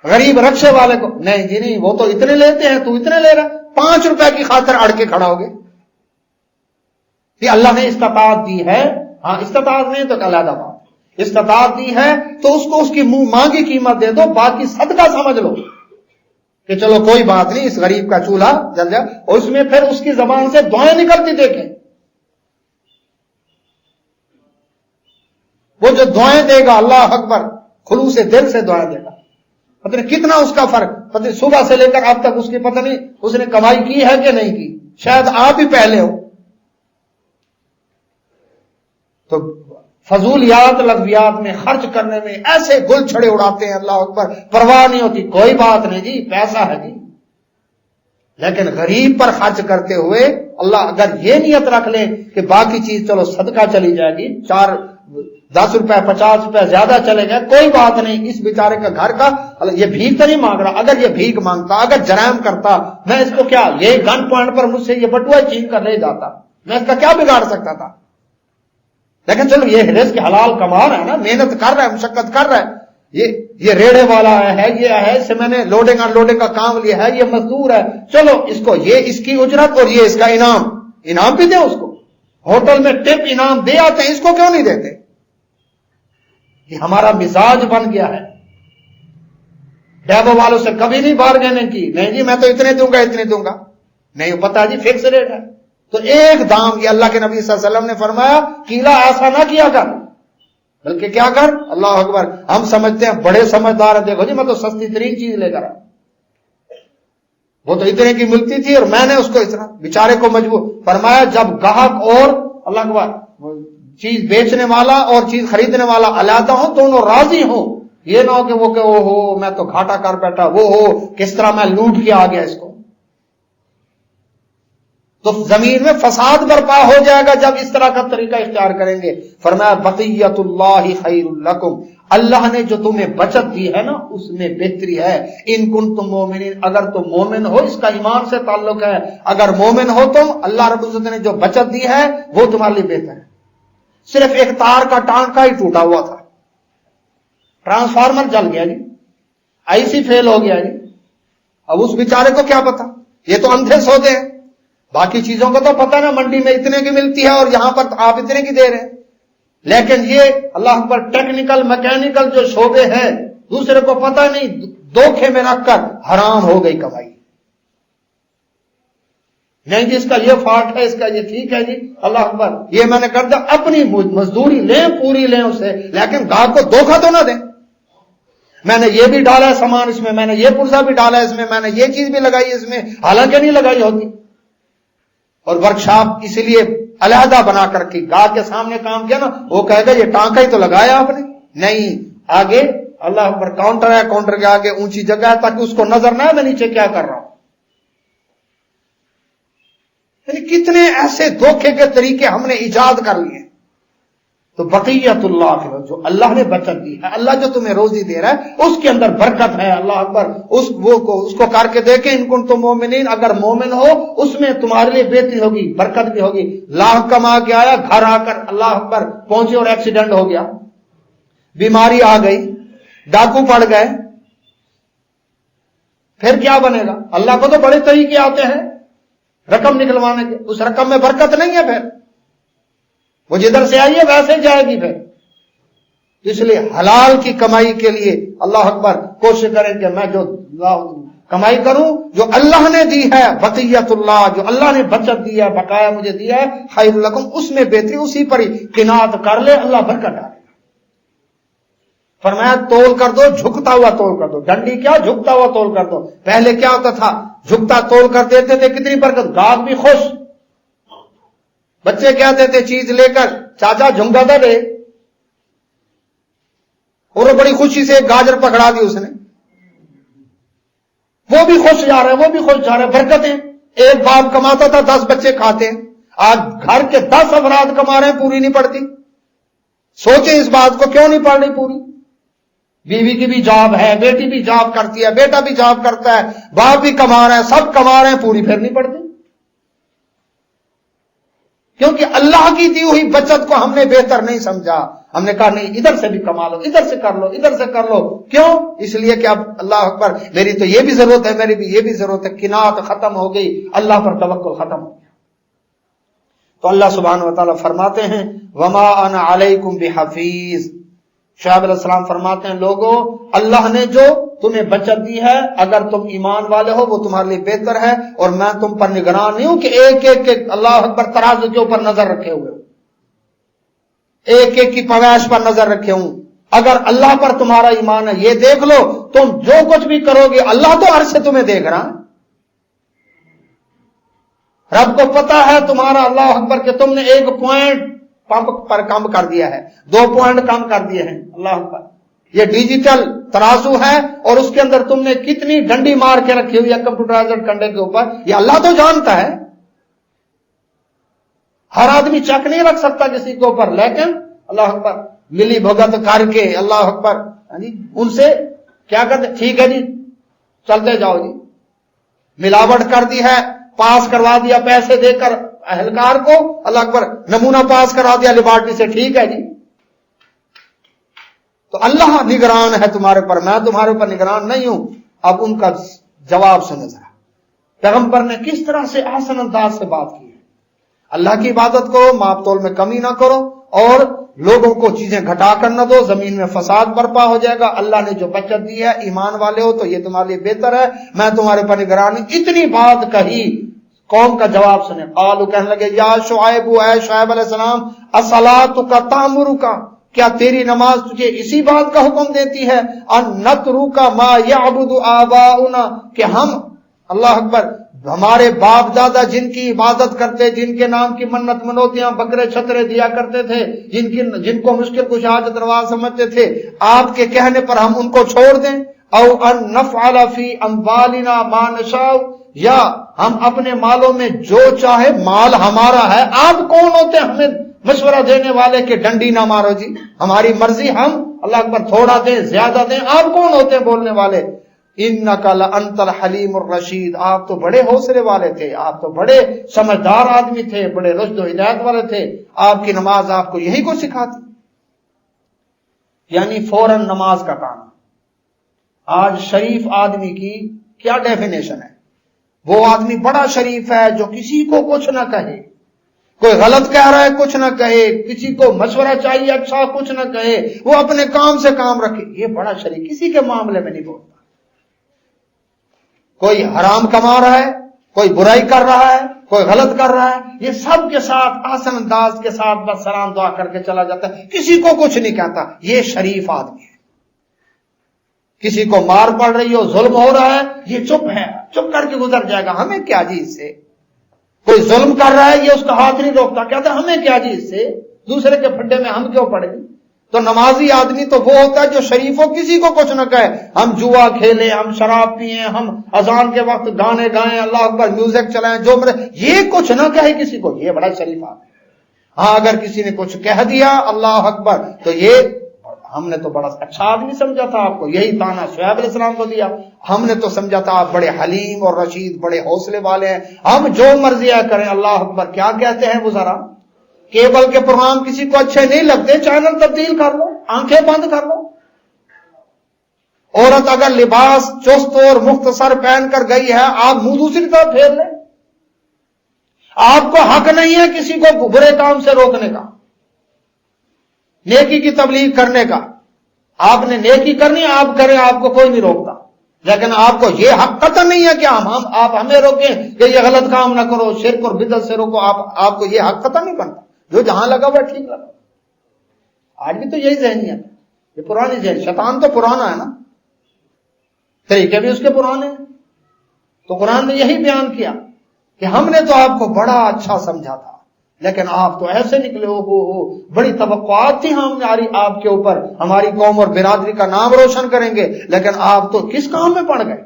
غریب رکشے والے کو نہیں جی نہیں وہ تو اتنے لیتے ہیں تو اتنے لے رہا, 5 روپے کی خاطر اڑ کے کھڑا ہو گئے. یہ اللہ نے استطاعت دی ہے, ہاں استطاعت نہیں تو علیحدہ بات, استطاعت دی ہے تو اس کو اس کی منہ مانگی قیمت دے دو, باقی صدقہ سمجھ لو کہ چلو کوئی بات نہیں اس غریب کا چولہا جل جائے. اور اس میں پھر اس کی زبان سے دعائیں نکلتی دیکھیں, وہ جو دعائیں دے گا اللہ اکبر خلوص دل سے دعائیں دے گا, پتہ نہیں کتنا اس کا فرق, پتہ نہیں صبح سے لے کر اب تک اس کی پتہ نہیں اس نے کمائی کی ہے کہ نہیں کی, شاید آپ ہی پہلے ہو. تو فضولیات لغویات میں خرچ کرنے میں ایسے گل چھڑے اڑاتے ہیں, اللہ اکبر, پرواہ نہیں ہوتی, کوئی بات نہیں جی پیسہ ہے جی. لیکن غریب پر خرچ کرتے ہوئے اللہ اگر یہ نیت رکھ لے کہ باقی چیز چلو صدقہ چلی جائے گی, 10 روپے 50 روپے زیادہ چلے گئے, کوئی بات نہیں, اس بیچارے کا گھر کا یہ بھیک تو نہیں مانگ رہا, اگر یہ بھیک مانگتا, اگر جرائم کرتا, میں اس کو کیا, یہ گن پوائنٹ پر مجھ سے یہ بٹوا چھین کر لے جاتا, میں اس کا کیا بگاڑ سکتا تھا. لیکن چلو یہ رزق حلال کما رہا ہے نا, محنت کر رہا ہے, مشقت کر رہا ہے, یہ ریڑے والا ہے, یہ ہے, اس سے میں نے لوڈنگ انلوڈنگ کا کام لیا ہے, یہ مزدور ہے, چلو اس کو یہ اس کی اجرت اور یہ اس کا انعام بھی دیں اس کو, ہوٹل میں ٹپ انعام دے آتے ہیں, اس کو کیوں نہیں دیتے. یہ ہمارا مزاج بن گیا ہے. ڈیبو والوں سے کبھی نہیں بارگیننگ کی, نہیں جی میں تو اتنے دوں گا اتنے دوں گا, نہیں پتا جی فکس ریٹ ہے. تو ایک دام, یہ اللہ کے نبی صلی اللہ علیہ وسلم نے فرمایا کیلا ایسا نہ کیا کر, بلکہ کیا کر, اللہ اکبر, ہم سمجھتے ہیں بڑے سمجھدار ہیں, دیکھو جی میں تو سستی ترین چیز لے کر آیا, وہ تو اتنے کی ملتی تھی اور میں نے اس کو اتنا, بیچارے کو مجبور فرمایا جب گاہک اور اللہ اکبر چیز بیچنے والا اور چیز خریدنے والا علیحدہ ہو, دونوں راضی ہوں, یہ نہ ہو کہ وہ کہ او ہو میں تو گھاٹا کر بیٹھا, وہ ہو کس طرح میں لوٹ کے آ گیا اس کو, تو زمین میں فساد برپا ہو جائے گا جب اس طرح کا طریقہ اختیار کریں گے. فرمایا بقیت اللہ خیر لکم, اللہ نے جو تمہیں بچت دی ہے نا اس میں بہتری ہے, ان کنتم مومنین, اگر تم مومن ہو, اس کا ایمان سے تعلق ہے, اگر مومن ہو تم, اللہ رب العزت نے جو بچت دی ہے وہ تمہارے لیے بہتر ہے. صرف ایک تار کا ٹانکا ہی ٹوٹا ہوا تھا, ٹرانسفارمر جل گیا جی, آئی سی فیل ہو گیا جی, اب اس بیچارے کو کیا پتا, یہ تو اندھے سودے ہیں, باقی چیزوں کو تو پتا نا منڈی میں اتنے کی ملتی ہے اور یہاں پر آپ اتنے کی دے رہے ہیں, لیکن یہ اللہ پر ٹیکنیکل میکینیکل جو شعبے ہیں دوسرے کو پتا نہیں, دھوکے میں رکھ کر حرام ہو گئی کمائی. نہیں جی اس کا یہ فالٹ ہے, اس کا یہ ٹھیک ہے جی, اللہ اکبر, یہ میں نے کر دیا, اپنی مزدوری لیں پوری لیں اسے, لیکن گاہک کو دھوکہ تو نہ دیں. میں نے یہ بھی ڈالا ہے سامان اس میں نے یہ پرزا بھی ڈالا ہے اس میں نے یہ چیز بھی لگائی اس میں, حالانکہ نہیں لگائی ہوتی. اور ورکشاپ اسی لیے علیحدہ بنا کر کے گاہک کے سامنے کام کیا نا, وہ کہے گا یہ ٹانکا ہی تو لگایا آپ نے, نہیں آگے اللہ اکبر کاؤنٹر ہے, کاؤنٹر کے آگے اونچی جگہ ہے تاکہ اس کو نظر نہ آئے میں نیچے کیا کر رہا ہوں. کتنے ایسے دھوکے کے طریقے ہم نے ایجاد کر لیے. تو بقیت اللہ, جو اللہ نے بچت دی ہے, اللہ جو تمہیں روزی دے رہا ہے اس کے اندر برکت ہے, اللہ اکبر, اس کو کر کے دیکھیں, ان کو تم مومنین, اگر مومن ہو اس میں تمہارے لیے بہتری ہوگی, برکت بھی ہوگی. لاکھ کما کے آیا, گھر آ کر اللہ اکبر پہنچے اور ایکسیڈنٹ ہو گیا, بیماری آ گئی, ڈاکو پڑ گئے, پھر کیا بنے گا؟ اللہ کو تو بڑے طریقے آتے ہیں رقم نکلوانے کے, اس رقم میں برکت نہیں ہے, پھر وہ جدھر سے آئی ہے ویسے جائے گی پھر. اس لیے حلال کی کمائی کے لیے اللہ اکبر کوشش کریں کہ میں جو کمائی کروں جو اللہ نے دی ہے, بقیت اللہ, جو اللہ نے بچت دی ہے, بقایا مجھے دیا ہے, خیر لکم, اس میں بہتری, اسی پر ہی قناعت کر لے, اللہ برکت ڈالے. فرمایا تول کر دو, جھکتا ہوا تول کر دو. ڈنڈی کیا, جھکتا ہوا تول کر دو. پہلے کیا ہوتا تھا, جھکتا تول کر دیتے تھے, کتنی برکت, گاہک بھی خوش, بچے کہتے تھے چیز لے کر چاچا جھمکا تھا دے, اور بڑی خوشی سے گاجر پکڑا دی اس نے, وہ بھی خوش جا رہے, وہ بھی خوش جا رہے, برکتیں. ایک باپ کماتا تھا 10 بچے کھاتے ہیں, آج گھر کے 10 افراد کما رہے ہیں, پوری نہیں پڑتی. سوچیں اس بات کو, کیوں نہیں پڑ رہی پوری؟ بیوی کی بھی جاب ہے, بیٹی بھی جاب کرتی ہے, بیٹا بھی جاب کرتا ہے, باپ بھی کما رہے ہیں, سب کما رہے ہیں, پوری پھر نہیں پڑتی. کیونکہ اللہ کی دی ہوئی بچت کو ہم نے بہتر نہیں سمجھا. ہم نے کہا نہیں، ادھر سے بھی کما لو، ادھر سے کر لو، ادھر سے کر لو. کیوں؟ اس لیے کہ اب اللہ اکبر میری تو یہ بھی ضرورت ہے، میری بھی یہ بھی ضرورت ہے. قناعت ختم ہو گئی، اللہ پر توکل ختم ہو گیا. تو اللہ سبحانہ و تعالیٰ فرماتے ہیں وما انا علیکم بحفیظ. شعیب علیہ السلام فرماتے ہیں لوگوں، اللہ نے جو تمہیں بچت دی ہے، اگر تم ایمان والے ہو وہ تمہارے لیے بہتر ہے، اور میں تم پر نگران نہیں ہوں کہ ایک ایک اللہ اکبر ترازو کے اوپر نظر رکھے ہوئے ہوں، ایک ایک کی پیدائش پر نظر رکھے ہوں. اگر اللہ پر تمہارا ایمان ہے، یہ دیکھ لو تم جو کچھ بھی کرو گے اللہ تو عرش سے تمہیں دیکھ رہا ہے. رب کو پتا ہے تمہارا اللہ اکبر کہ تم نے 1 پوائنٹ پمپ پر کم کر دیا ہے، 2 پوائنٹ کم کر دیے ہیں. اللہ اکبر، یہ ڈیجیٹل ترازو ہے اور اس کے اندر تم نے کتنی ڈنڈی مار کے رکھی ہوئی ہے کمپیوٹرائزڈ کنڈے کے اوپر، یہ اللہ تو جانتا ہے. ہر آدمی چیک نہیں رکھ سکتا کسی کے اوپر، لیکن اللہ اکبر ملی بھگت کر کے اللہ اکبر ان سے کیا کرتے، ٹھیک ہے جی چلتے جاؤ جی، ملاوٹ کر دی ہے، پاس کروا دیا پیسے دے کر اہلکار کو، اللہ اکبر نمونہ پاس کرا دیا لیبارٹری سے، ٹھیک ہے جی. تو اللہ نگران ہے تمہارے پر، میں تمہارے پر نگران نہیں ہوں. اب ان کا جواب سنیں ذرا، پیغمبر نے کس طرح سے احسن انداز سے بات کی ہے. اللہ کی عبادت کرو، ماپ تول میں کمی نہ کرو، اور لوگوں کو چیزیں گھٹا کر نہ دو، زمین میں فساد برپا ہو جائے گا. اللہ نے جو بچت دی ہے، ایمان والے ہو تو یہ تمہارے لیے بہتر ہے، میں تمہارے پر نگران ہوں. اتنی بات کہی، قوم کا جواب سنیں. قالوا کہنے لگے یا شعیب، اے شعیب علیہ السلام، الصلاۃ تأمرک، کیا تیری نماز تجھے اسی بات کا حکم دیتی ہے، ان نترک ما یعبد آباؤنا، کہ ہم اللہ اکبر ہمارے باپ دادا جن کی عبادت کرتے، جن کے نام کی منت منوتیاں بکرے چھترے دیا کرتے تھے، جن کو مشکل کشا درواز سمجھتے تھے، آپ کے کہنے پر ہم ان کو چھوڑ دیں. او ان نفعل فی اموالنا ما نشاء، یا ہم اپنے مالوں میں جو چاہے، مال ہمارا ہے، آپ کون ہوتے ہمیں مشورہ دینے والے کہ ڈنڈی نہ مارو جی، ہماری مرضی، ہم اللہ اکبر تھوڑا دیں زیادہ دیں، آپ کون ہوتے ہیں بولنے والے. انک لانت الحلیم الرشید، آپ تو بڑے حوصلے والے تھے، آپ تو بڑے سمجھدار آدمی تھے، بڑے رشد و ہدایت والے تھے، آپ کی نماز آپ کو یہی کو سکھاتی. یعنی فوراً نماز کا کام. آج شریف آدمی کی کیا ڈیفینیشن ہے؟ وہ آدمی بڑا شریف ہے جو کسی کو کچھ نہ کہے، کوئی غلط کہہ رہا ہے کچھ نہ کہے، کسی کو مشورہ چاہیے اچھا کچھ نہ کہے، وہ اپنے کام سے کام رکھے، یہ بڑا شریف، کسی کے معاملے میں نہیں بولتا. کوئی حرام کما رہا ہے، کوئی برائی کر رہا ہے، کوئی غلط کر رہا ہے، یہ سب کے ساتھ آسن انداز کے ساتھ بس سلام دعا کر کے چلا جاتا ہے، کسی کو کچھ نہیں کہتا. یہ شریف آدمی ہے. کسی کو مار پڑ رہی ہو، ظلم ہو رہا ہے، یہ چپ ہے، چپ کر کے گزر جائے گا، ہمیں کیا جی اس سے. کوئی ظلم کر رہا ہے، یہ اس کا ہاتھ نہیں روکتا، کہتا ہمیں کیا جی اس سے، دوسرے کے پھڈے میں ہم کیوں پڑے گی. تو نمازی آدمی تو وہ ہوتا ہے جو شریف ہو، کسی کو کچھ نہ کہے. ہم جوا کھیلیں، ہم شراب پیئیں، ہم اذان کے وقت گانے گائیں، اللہ اکبر میوزک چلائیں، جو یہ کچھ نہ کہے کسی کو، یہ بڑا شریف آدمی. ہاں اگر کسی نے کچھ کہہ دیا اللہ اکبر تو یہ ہم نے تو بڑا اچھا آدمی سمجھا تھا آپ کو، یہی تانا شعیب علیہ السلام کو دیا، ہم نے تو سمجھا تھا آپ بڑے حلیم اور رشید، بڑے حوصلے والے ہیں، ہم جو مرضی کریں. اللہ اکبر کیا کہتے ہیں وہ ذرا. کیبل کے پروگرام کسی کو اچھے نہیں لگتے، چینل تبدیل کر لو، آنکھیں بند کر لو. عورت اگر لباس چست اور مختصر پہن کر گئی ہے، آپ منہ دوسری طرف پھیر لیں. آپ کو حق نہیں ہے کسی کو برے کام سے روکنے کا، نیکی کی تبلیغ کرنے کا. آپ نے نیکی کرنی آپ کریں، آپ کو کوئی نہیں روکتا، لیکن آپ کو یہ حق قطع نہیں ہے کہ آپ ہمیں روکیں کہ یہ غلط کام نہ کرو، شرک اور بدعت سے روکو. آپ کو یہ حق قطع نہیں بنتا، جو جہاں لگا ہوا ٹھیک لگا. آج بھی تو یہی ذہنیت ہے، یہ پرانی ذہن. شیطان تو پرانا ہے نا، طریقے بھی اس کے پرانے ہیں. تو قرآن نے یہی بیان کیا کہ ہم نے تو آپ کو بڑا اچھا سمجھا تھا، لیکن آپ تو ایسے نکلے ہو، بڑی توقعات تھی ہماری آپ کے اوپر، ہماری قوم اور برادری کا نام روشن کریں گے، لیکن آپ تو کس کام میں پڑ گئے.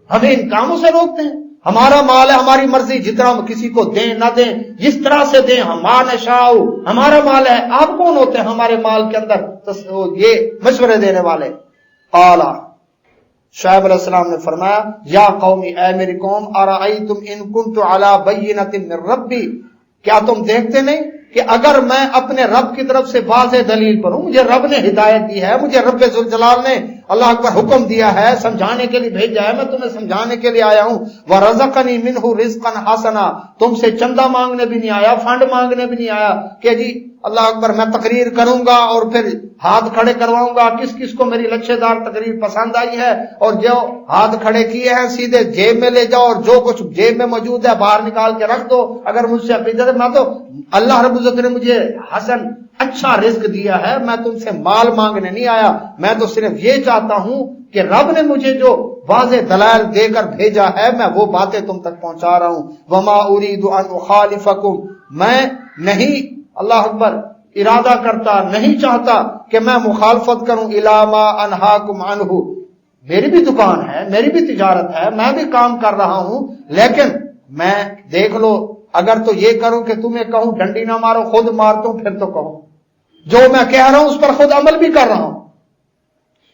ہمیں ان کاموں سے روکتے ہیں. ہمارا مال ہے، ہماری مرضی، جتنا ہم کسی کو دیں نہ دیں، جس طرح سے دیں، ہما نشاء، ہمارا مال ہے. آپ کون ہوتے ہیں ہمارے مال کے اندر یہ مشورے دینے والے. قال شعیب علیہ السلام نے فرمایا یا قومی، اے میری قوم، ارأیتم ان کنت علی بینۃ من ربی، کیا تم دیکھتے نہیں کہ اگر میں اپنے رب کی طرف سے واضح دلیل پر ہوں، مجھے رب نے ہدایت دی ہے، مجھے رب ذوالجلال نے اللہ اکبر حکم دیا ہے، سمجھانے کے لیے بھیجا ہے، میں تمہیں سمجھانے کے لیے آیا ہوں، وَرَزَقَنِي مِنْهُ رِزْقًا حَسَنًا، تم سے چندہ مانگنے بھی نہیں آیا، فنڈ مانگنے بھی نہیں آیا کہ جی اللہ اکبر میں تقریر کروں گا اور پھر ہاتھ کھڑے کرواؤں گا، کس کس کو میری لچھے دار تقریر پسند آئی ہے، اور جو ہاتھ کھڑے کیے ہیں سیدھے جیب میں لے جاؤ، اور جو کچھ جیب میں موجود ہے باہر نکال کے رکھ دو، اگر مجھ سے عقیدت ہے، میں تو اللہ رب العزت نے مجھے حسن اچھا رزق دیا ہے، میں تم سے مال مانگنے نہیں آیا، میں تو صرف یہ چاہتا ہوں کہ رب نے مجھے جو واضح دلائل دے کر بھیجا ہے میں وہ باتیں تم تک پہنچا رہا ہوں۔ وما اريد ان اخالفكم، میں نہیں اللہ اکبر ارادہ کرتا، نہیں چاہتا کہ میں مخالفت کروں، الا ما انہاکم عنہ، میری بھی دکان ہے، میری بھی تجارت ہے، میں بھی کام کر رہا ہوں، لیکن میں دیکھ لو اگر تو یہ کروں کہ تمہیں کہوں ڈنڈی نہ مارو خود مارتا ہوں، پھر تو کہو جو میں کہہ رہا ہوں اس پر خود عمل بھی کر رہا ہوں،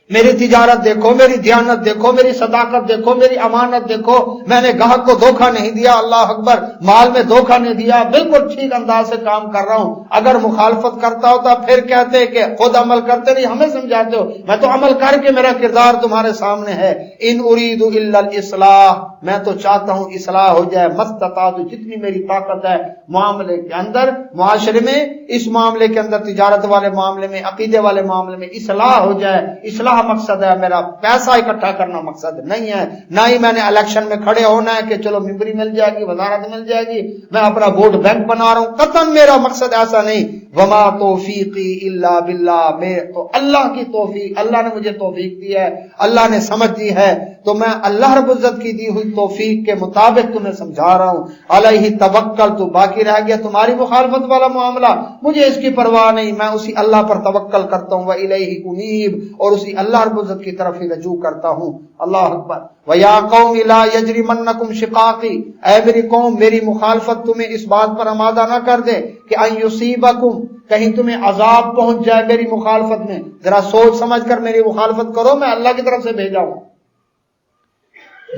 میری تجارت دیکھو، میری دیانت دیکھو، میری صداقت دیکھو، میری امانت دیکھو، میں نے گاہک کو دھوکہ نہیں دیا، اللہ اکبر مال میں دھوکہ نہیں دیا، بالکل ٹھیک انداز سے کام کر رہا ہوں۔ اگر مخالفت کرتا ہوتا پھر کہتے کہ خود عمل کرتے نہیں، ہمیں سمجھاتے ہو، میں تو عمل کر کے میرا کردار تمہارے سامنے ہے۔ ان اريد الا الاصلاح، میں تو چاہتا ہوں اصلاح ہو جائے، مستطاعت، جتنی میری طاقت ہے معاملے کے اندر، معاشرے میں، اس معاملے کے اندر، تجارت والے معاملے میں، عقیدے والے معاملے میں اصلاح ہو جائے۔ اصلاح مقصد ہے، میرا پیسہ اکٹھا کرنا مقصد نہیں ہے، نہ ہی میں نے الیکشن میں کھڑے ہونا ہے کہ چلو ممبری مل جائے گی، وزارت مل جائے گی، میں اپنا ووٹ بینک بنا رہا ہوں، قطعاً میرا مقصد ایسا نہیں۔ وما توفیقی الا باللہ، میں تو اللہ کی توفیق، اللہ نے مجھے توفیق دی ہے، اللہ نے سمجھ دی ہے، تو میں اللہ رب العزت کی دی ہوئی توفیق کے مطابق تمہیں سمجھا رہا ہوں۔ علیہ توکل، تو باقی رہ گیا تمہاری مخالفت والا معاملہ، مجھے اس کی پرواہ نہیں، میں اسی اللہ پر توکل کرتا ہوں، وإلیہ انیب، اور اسی اللہ رب العزت کی طرف ہی رجوع کرتا ہوں۔ اللہ اکبر۔ وَيَا قَوْمِ لَا يَجْرِمَنَّكُمْ شِقَاقِي، اے میری قوم میری مخالفت تمہیں اس بات پر آمادہ نہ کر دے کہ ان یصیبکم، کہیں تمہیں عذاب پہنچ جائے میری مخالفت میں، ذرا سوچ سمجھ کر میری مخالفت کرو، میں اللہ کی طرف سے بھیجا ہوں،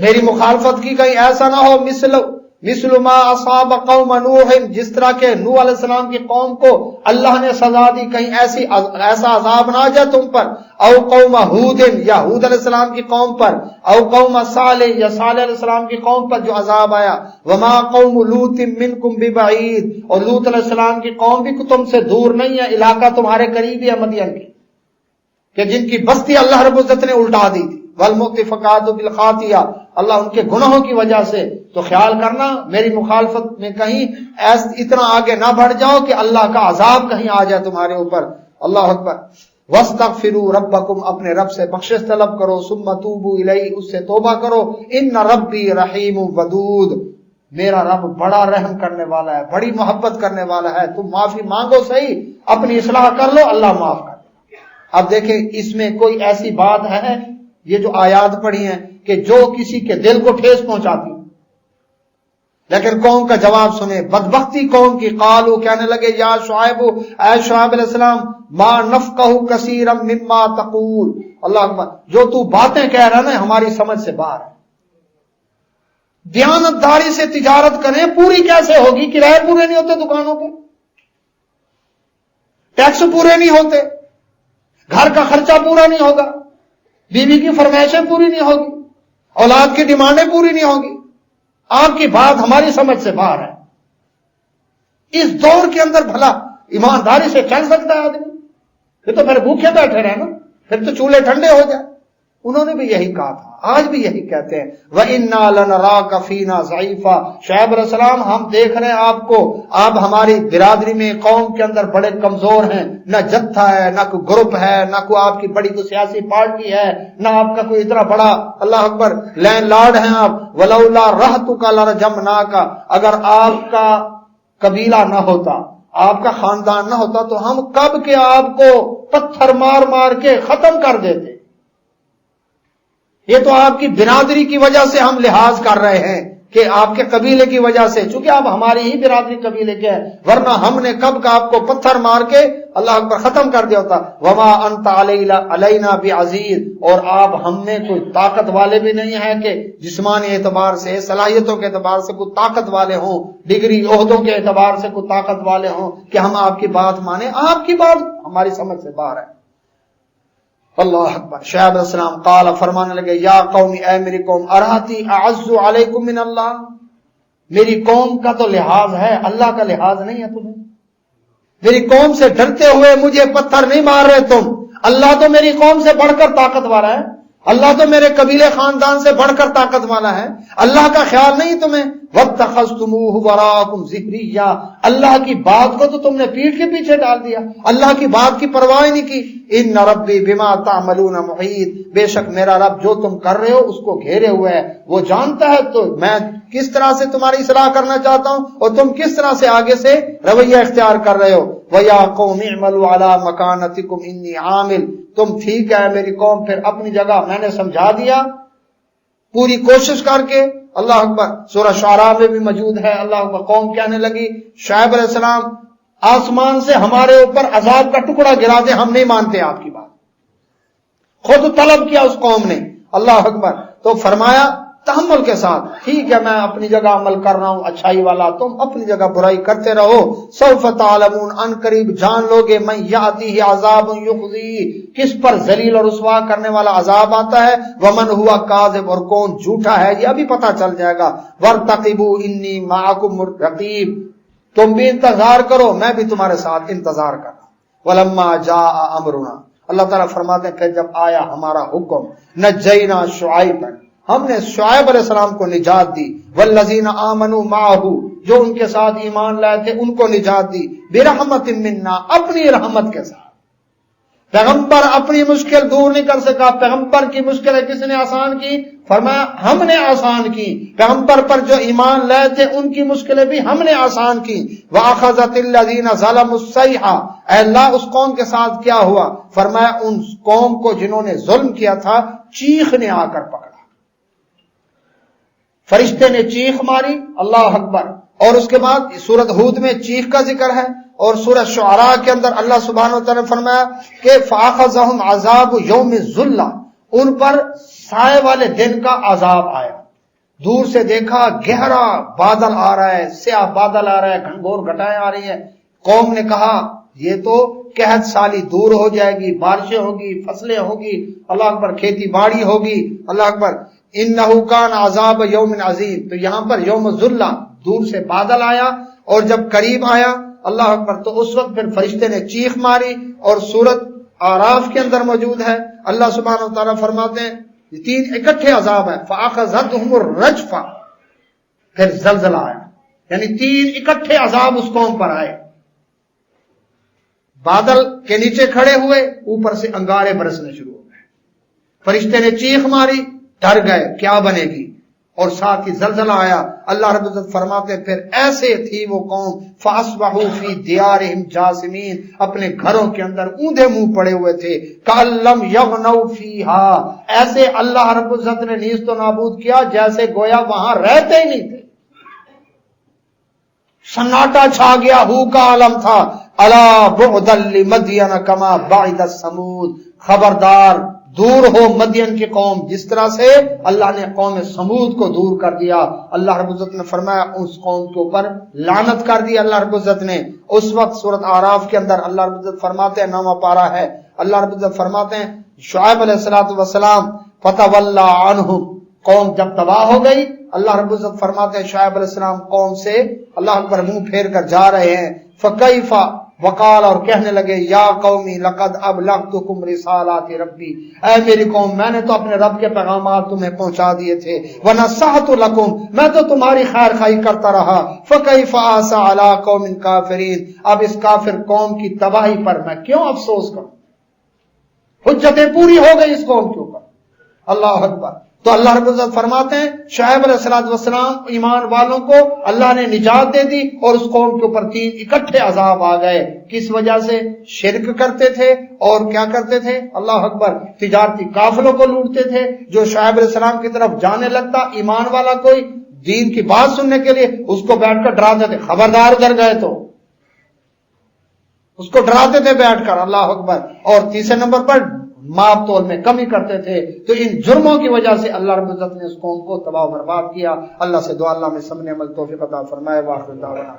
میری مخالفت کی کہیں ایسا نہ ہو مثل ما اصاب قوم نوح، جس طرح کہ نوح علیہ السلام کی قوم کو اللہ نے سزا دی، کہیں ایسا عذاب نہ آ جائے تم پر، او قوم ہود، یا ہود علیہ السلام کی قوم پر، او قوم صالح، یا صالح علیہ السلام کی قوم پر جو عذاب آیا، وما قوم لوط منکم ببعید، اور لوط علیہ السلام کی قوم بھی تم سے دور نہیں ہے، علاقہ تمہارے قریب ہی ہے مدین کے، کہ جن کی بستی اللہ رب العزت نے الٹا دی تھی، والمؤتفقات بالخاطیہ، اللہ ان کے گناہوں کی وجہ سے، تو خیال کرنا میری مخالفت میں کہیں اتنا آگے نہ بڑھ جاؤ کہ اللہ کا عذاب کہیں آ جائے تمہارے اوپر۔ اللہ اکبر۔ واستغفروا ربکم، اپنے رب سے بخشش طلب کرو، ثم توبوا الیہ، اس سے توبہ کرو، ان ربی رحیم ودود، میرا رب بڑا رحم کرنے والا ہے، بڑی محبت کرنے والا ہے، تم معافی مانگو صحیح، اپنی اصلاح کر لو، اللہ معاف کر دے۔ اب دیکھیں اس میں کوئی ایسی بات ہے، یہ جو آیات پڑھی ہیں، کہ جو کسی کے دل کو ٹھیس پہنچاتی، لیکن قوم کا جواب سنیں، بدبختی قوم کی، قالو، کہنے لگے، یا شعیب، اے شعیب علیہ السلام، ما نفقہ کثیرا مما تقول، اللہ اکبر، جو تو باتیں کہہ رہا نا ہماری سمجھ سے باہر ہے، دیانتداری سے تجارت کریں، پوری کیسے ہوگی؟ کرائے پورے نہیں ہوتے دکانوں کے، ٹیکس پورے نہیں ہوتے، گھر کا خرچہ پورا نہیں ہوگا، بیوی کی فرمائشیں پوری نہیں ہوگی، اولاد کی ڈیمانڈیں پوری نہیں ہوگی، آپ کی بات ہماری سمجھ سے باہر ہے۔ اس دور کے اندر بھلا ایمانداری سے چل سکتا ہے آدمی؟ پھر تو پھر بھوکے بیٹھے رہے نا، پھر تو چولہے ٹھنڈے ہو جائے۔ انہوں نے بھی یہی کہا تھا، آج بھی یہی کہتے ہیں، وَإِنَّا لَنَرَاكَ فِينَا ضَعِيفًا، شعیب علیہ السلام ہم دیکھ رہے ہیں آپ کو، آپ ہماری برادری میں قوم کے اندر بڑے کمزور ہیں، نہ جتھا ہے، نہ کوئی گروپ ہے، نہ کوئی آپ کی بڑی کوئی سیاسی پارٹی ہے، نہ آپ کا کوئی اتنا بڑا اللہ اکبر لینڈ لارڈ ہیں آپ، وَلَوْلَا رَحْتُكَ لَرَجَمْنَاكَ، اگر آپ کا قبیلہ نہ ہوتا، آپ کا خاندان نہ ہوتا تو ہم کب کے آپ کو پتھر مار مار کے ختم کر دیتے۔ یہ تو آپ کی برادری کی وجہ سے ہم لحاظ کر رہے ہیں کہ آپ کے قبیلے کی وجہ سے، چونکہ آپ ہماری ہی برادری قبیلے کے ہیں، ورنہ ہم نے کب کا آپ کو پتھر مار کے اللہ اکبر ختم کر دیا ہوتا. وما انت علینا بعزیز، اور آپ ہم میں کوئی طاقت والے بھی نہیں ہیں کہ جسمانی اعتبار سے، صلاحیتوں کے اعتبار سے کوئی طاقت والے ہوں، ڈگری عہدوں کے اعتبار سے کوئی طاقت والے ہوں کہ ہم آپ کی بات مانیں. آپ کی بات ہماری سمجھ سے باہر ہے. اللہ اکبر. شعیب علیہ السلام قال، فرمانے لگے یا قوم، اے میری قوم، اراتی اعز علیکم من اللہ، میری قوم کا تو لحاظ ہے، اللہ کا لحاظ نہیں ہے تمہیں. میری قوم سے ڈرتے ہوئے مجھے پتھر نہیں مار رہے تم. اللہ تو میری قوم سے بڑھ کر طاقت والا ہے، اللہ تو میرے قبیلے خاندان سے بڑھ کر طاقت والا ہے. اللہ کا خیال نہیں تمہیں. وَاتَّخَذْتُمُوهُ وَرَاءَكُمْ ظِهْرِيًّا، اللہ کی بات کو تو تم نے پیٹھ کے پیچھے ڈال دیا، اللہ کی بات کی پرواہ نہیں کی. ان ربی بما تعملون محیط، بے شک میرا رب جو تم کر رہے ہو اس کو گھیرے ہوئے ہے، وہ جانتا ہے. تو میں کس طرح سے تمہاری اصلاح کرنا چاہتا ہوں اور تم کس طرح سے آگے سے رویہ اختیار کر رہے ہو. وَيَا قَوْمِ اعْمَلُوا عَلَىٰ مَكَانَتِكُمْ إِنِّي عَامِلٌ، تم ٹھیک ہے میری قوم، پھر اپنی جگہ میں نے سمجھا دیا پوری کوشش کر کے. اللہ اکبر. سورہ شعراء میں بھی موجود ہے. اللہ اکبر. قوم کہنے لگی شعیب علیہ السلام آسمان سے ہمارے اوپر عذاب کا ٹکڑا گرا دے، ہم نہیں مانتے آپ کی بات. خود طلب کیا اس قوم نے. اللہ اکبر. تو فرمایا تحمل کے ساتھ، ٹھیک ہے میں اپنی جگہ عمل کر رہا ہوں اچھائی والا، تم اپنی جگہ برائی کرتے رہو. سوف تعلمون، ان قریب جان لوگے، من یاتیہ عذاب یخزی، کس پر ذلیل اور رسوا کرنے والا عذاب آتا ہے. ومن ہوا کاذب، اور کون جھوٹا ہے یہ ابھی پتہ چل جائے گا. وارتقبوا انی معکم رقیب، تم بھی انتظار کرو میں بھی تمہارے ساتھ انتظار کر رہا ہوں. ولما جاء امرنا، اللہ تعالیٰ فرماتے ہیں پھر جب آیا ہمارا حکم، نجینا شعیبا، ہم نے شعیب علیہ السلام کو نجات دی. والذین آمنوا معہ، جو ان کے ساتھ ایمان لائے تھے ان کو نجات دی. برحمت منا، اپنی رحمت کے ساتھ. پیغمبر اپنی مشکل دور نہیں کر سکا. پیغمبر کی مشکل کس نے آسان کی؟ فرمایا ہم نے آسان کی. پیغمبر پر جو ایمان لائے تھے ان کی مشکلیں بھی ہم نے آسان کی. وَأَخَذَتِ الَّذِينَ ظَلَمُوا الصَّيْحَةُ، اے اللہ اس قوم کے ساتھ کیا ہوا؟ فرمایا ان قوم کو جنہوں نے ظلم کیا تھا چیخ نے آ کر پکڑا. فرشتے نے چیخ ماری. اللہ اکبر. اور اس کے بعد سورۃ ہود میں چیخ کا ذکر ہے، اور سورۃ شعراء کے اندر اللہ سبحانہ وتعالی نے فرمایا کہ فَأَخَذَهُمْ عَذَابُ يَوْمِ الظُّلَّةِ، ان پر سائے والے دن کا عذاب آیا. دور سے دیکھا گہرا بادل آ رہا ہے، سیاہ بادل آ رہا ہے، گھنگھور گھٹائیں آ رہی ہیں. قوم نے کہا یہ تو قحط سالی دور ہو جائے گی، بارشیں ہوگی، فصلیں ہوگی، اللہ اکبر، کھیتی باڑی ہوگی. اللہ اکبر. انہو کان عذاب یوم عظیم، تو یہاں پر یوم الظلہ، دور سے بادل آیا اور جب قریب آیا اللہ اکبر تو اس وقت پھر فرشتے نے چیخ ماری. اور سورۃ اعراف کے اندر موجود ہے، اللہ سبحانہ و تعالیٰ فرماتے ہیں یہ تین اکٹھے عذاب ہے. فَأَخَذَتْهُمُ الرَّجْفَةُ، پھر زلزلہ آیا، یعنی تین اکٹھے عذاب اس قوم پر آئے. بادل کے نیچے کھڑے ہوئے، اوپر سے انگارے برسنے شروع ہو گئے. فرشتے نے چیخ ماری، ڈر گئے کیا بنے گی، اور ساتھ ہی زلزلہ آیا. اللہ رب العزت فرماتے ہیں پھر ایسے تھی وہ قوم فَأَصْبَحُوا فِي دِيَارِهِمْ جَاثِمِينَ، اپنے گھروں کے اندر اوندھے منہ پڑے ہوئے تھے. كَأَن لَّمْ يَغْنَوْا فِيهَا، ایسے اللہ رب العزت نے نیست و نابود کیا جیسے گویا وہاں رہتے ہی نہیں تھے. سناٹا چھا گیا، ہو کا عالم تھا. الا بعدا لمدین کما بعد الثمود، خبردار دور ہو مدین کی قوم جس طرح سے اللہ نے قوم سمود کو دور کر دیا. اللہ رب العزت نے فرمایا اس قوم کے اوپر لعنت کر دی اللہ رب العزت نے. اس وقت سورۃ اعراف کے اندر اللہ رب العزت فرماتے ہیں، نامہ پارا ہے، اللہ رب العزت فرماتے ہیں شعیب علیہ السلام فتولی عنہم، قوم جب تباہ ہو گئی اللہ رب العزت فرماتے ہیں شعیب علیہ السلام قوم سے اللہ اکبر منہ پھیر کر جا رہے ہیں. فکیف، وقال، اور کہنے لگے یا قومی لقد ابلغتکم رسالات ربی، اے میری قوم میں نے تو اپنے رب کے پیغامات تمہیں پہنچا دیے تھے. ونصحت لکم، میں تو تمہاری خیر خواہی کرتا رہا. فکیف آسا علی قوم کافرین، اب اس کافر قوم کی تباہی پر میں کیوں افسوس کروں، حجتیں پوری ہو گئی اس قوم کے اوپر. اللہ اکبر. تو اللہ رب العزت فرماتے ہیں شعیب علیہ السلام ایمان والوں کو اللہ نے نجات دے دی اور اس قوم کے اوپر تین اکٹھے عذاب آ گئے. کس وجہ سے؟ شرک کرتے تھے اور کیا کرتے تھے؟ اللہ اکبر، تجارتی قافلوں کو لوٹتے تھے. جو شعیب علیہ السلام کی طرف جانے لگتا ایمان والا کوئی دین کی بات سننے کے لیے اس کو بیٹھ کر ڈراتے تھے، خبردار ادھر گئے تو اس کو ڈراتے تھے بیٹھ کر، اللہ اکبر، اور تیسرے نمبر پر ماپ تول میں کمی کرتے تھے۔ تو ان جرموں کی وجہ سے اللہ رب العزت نے اس قوم کو تباہ و برباد کیا۔ اللہ سے دعا اللہ میں سمجھنے عمل توفیق عطا فرمائے۔ واخر دعوانا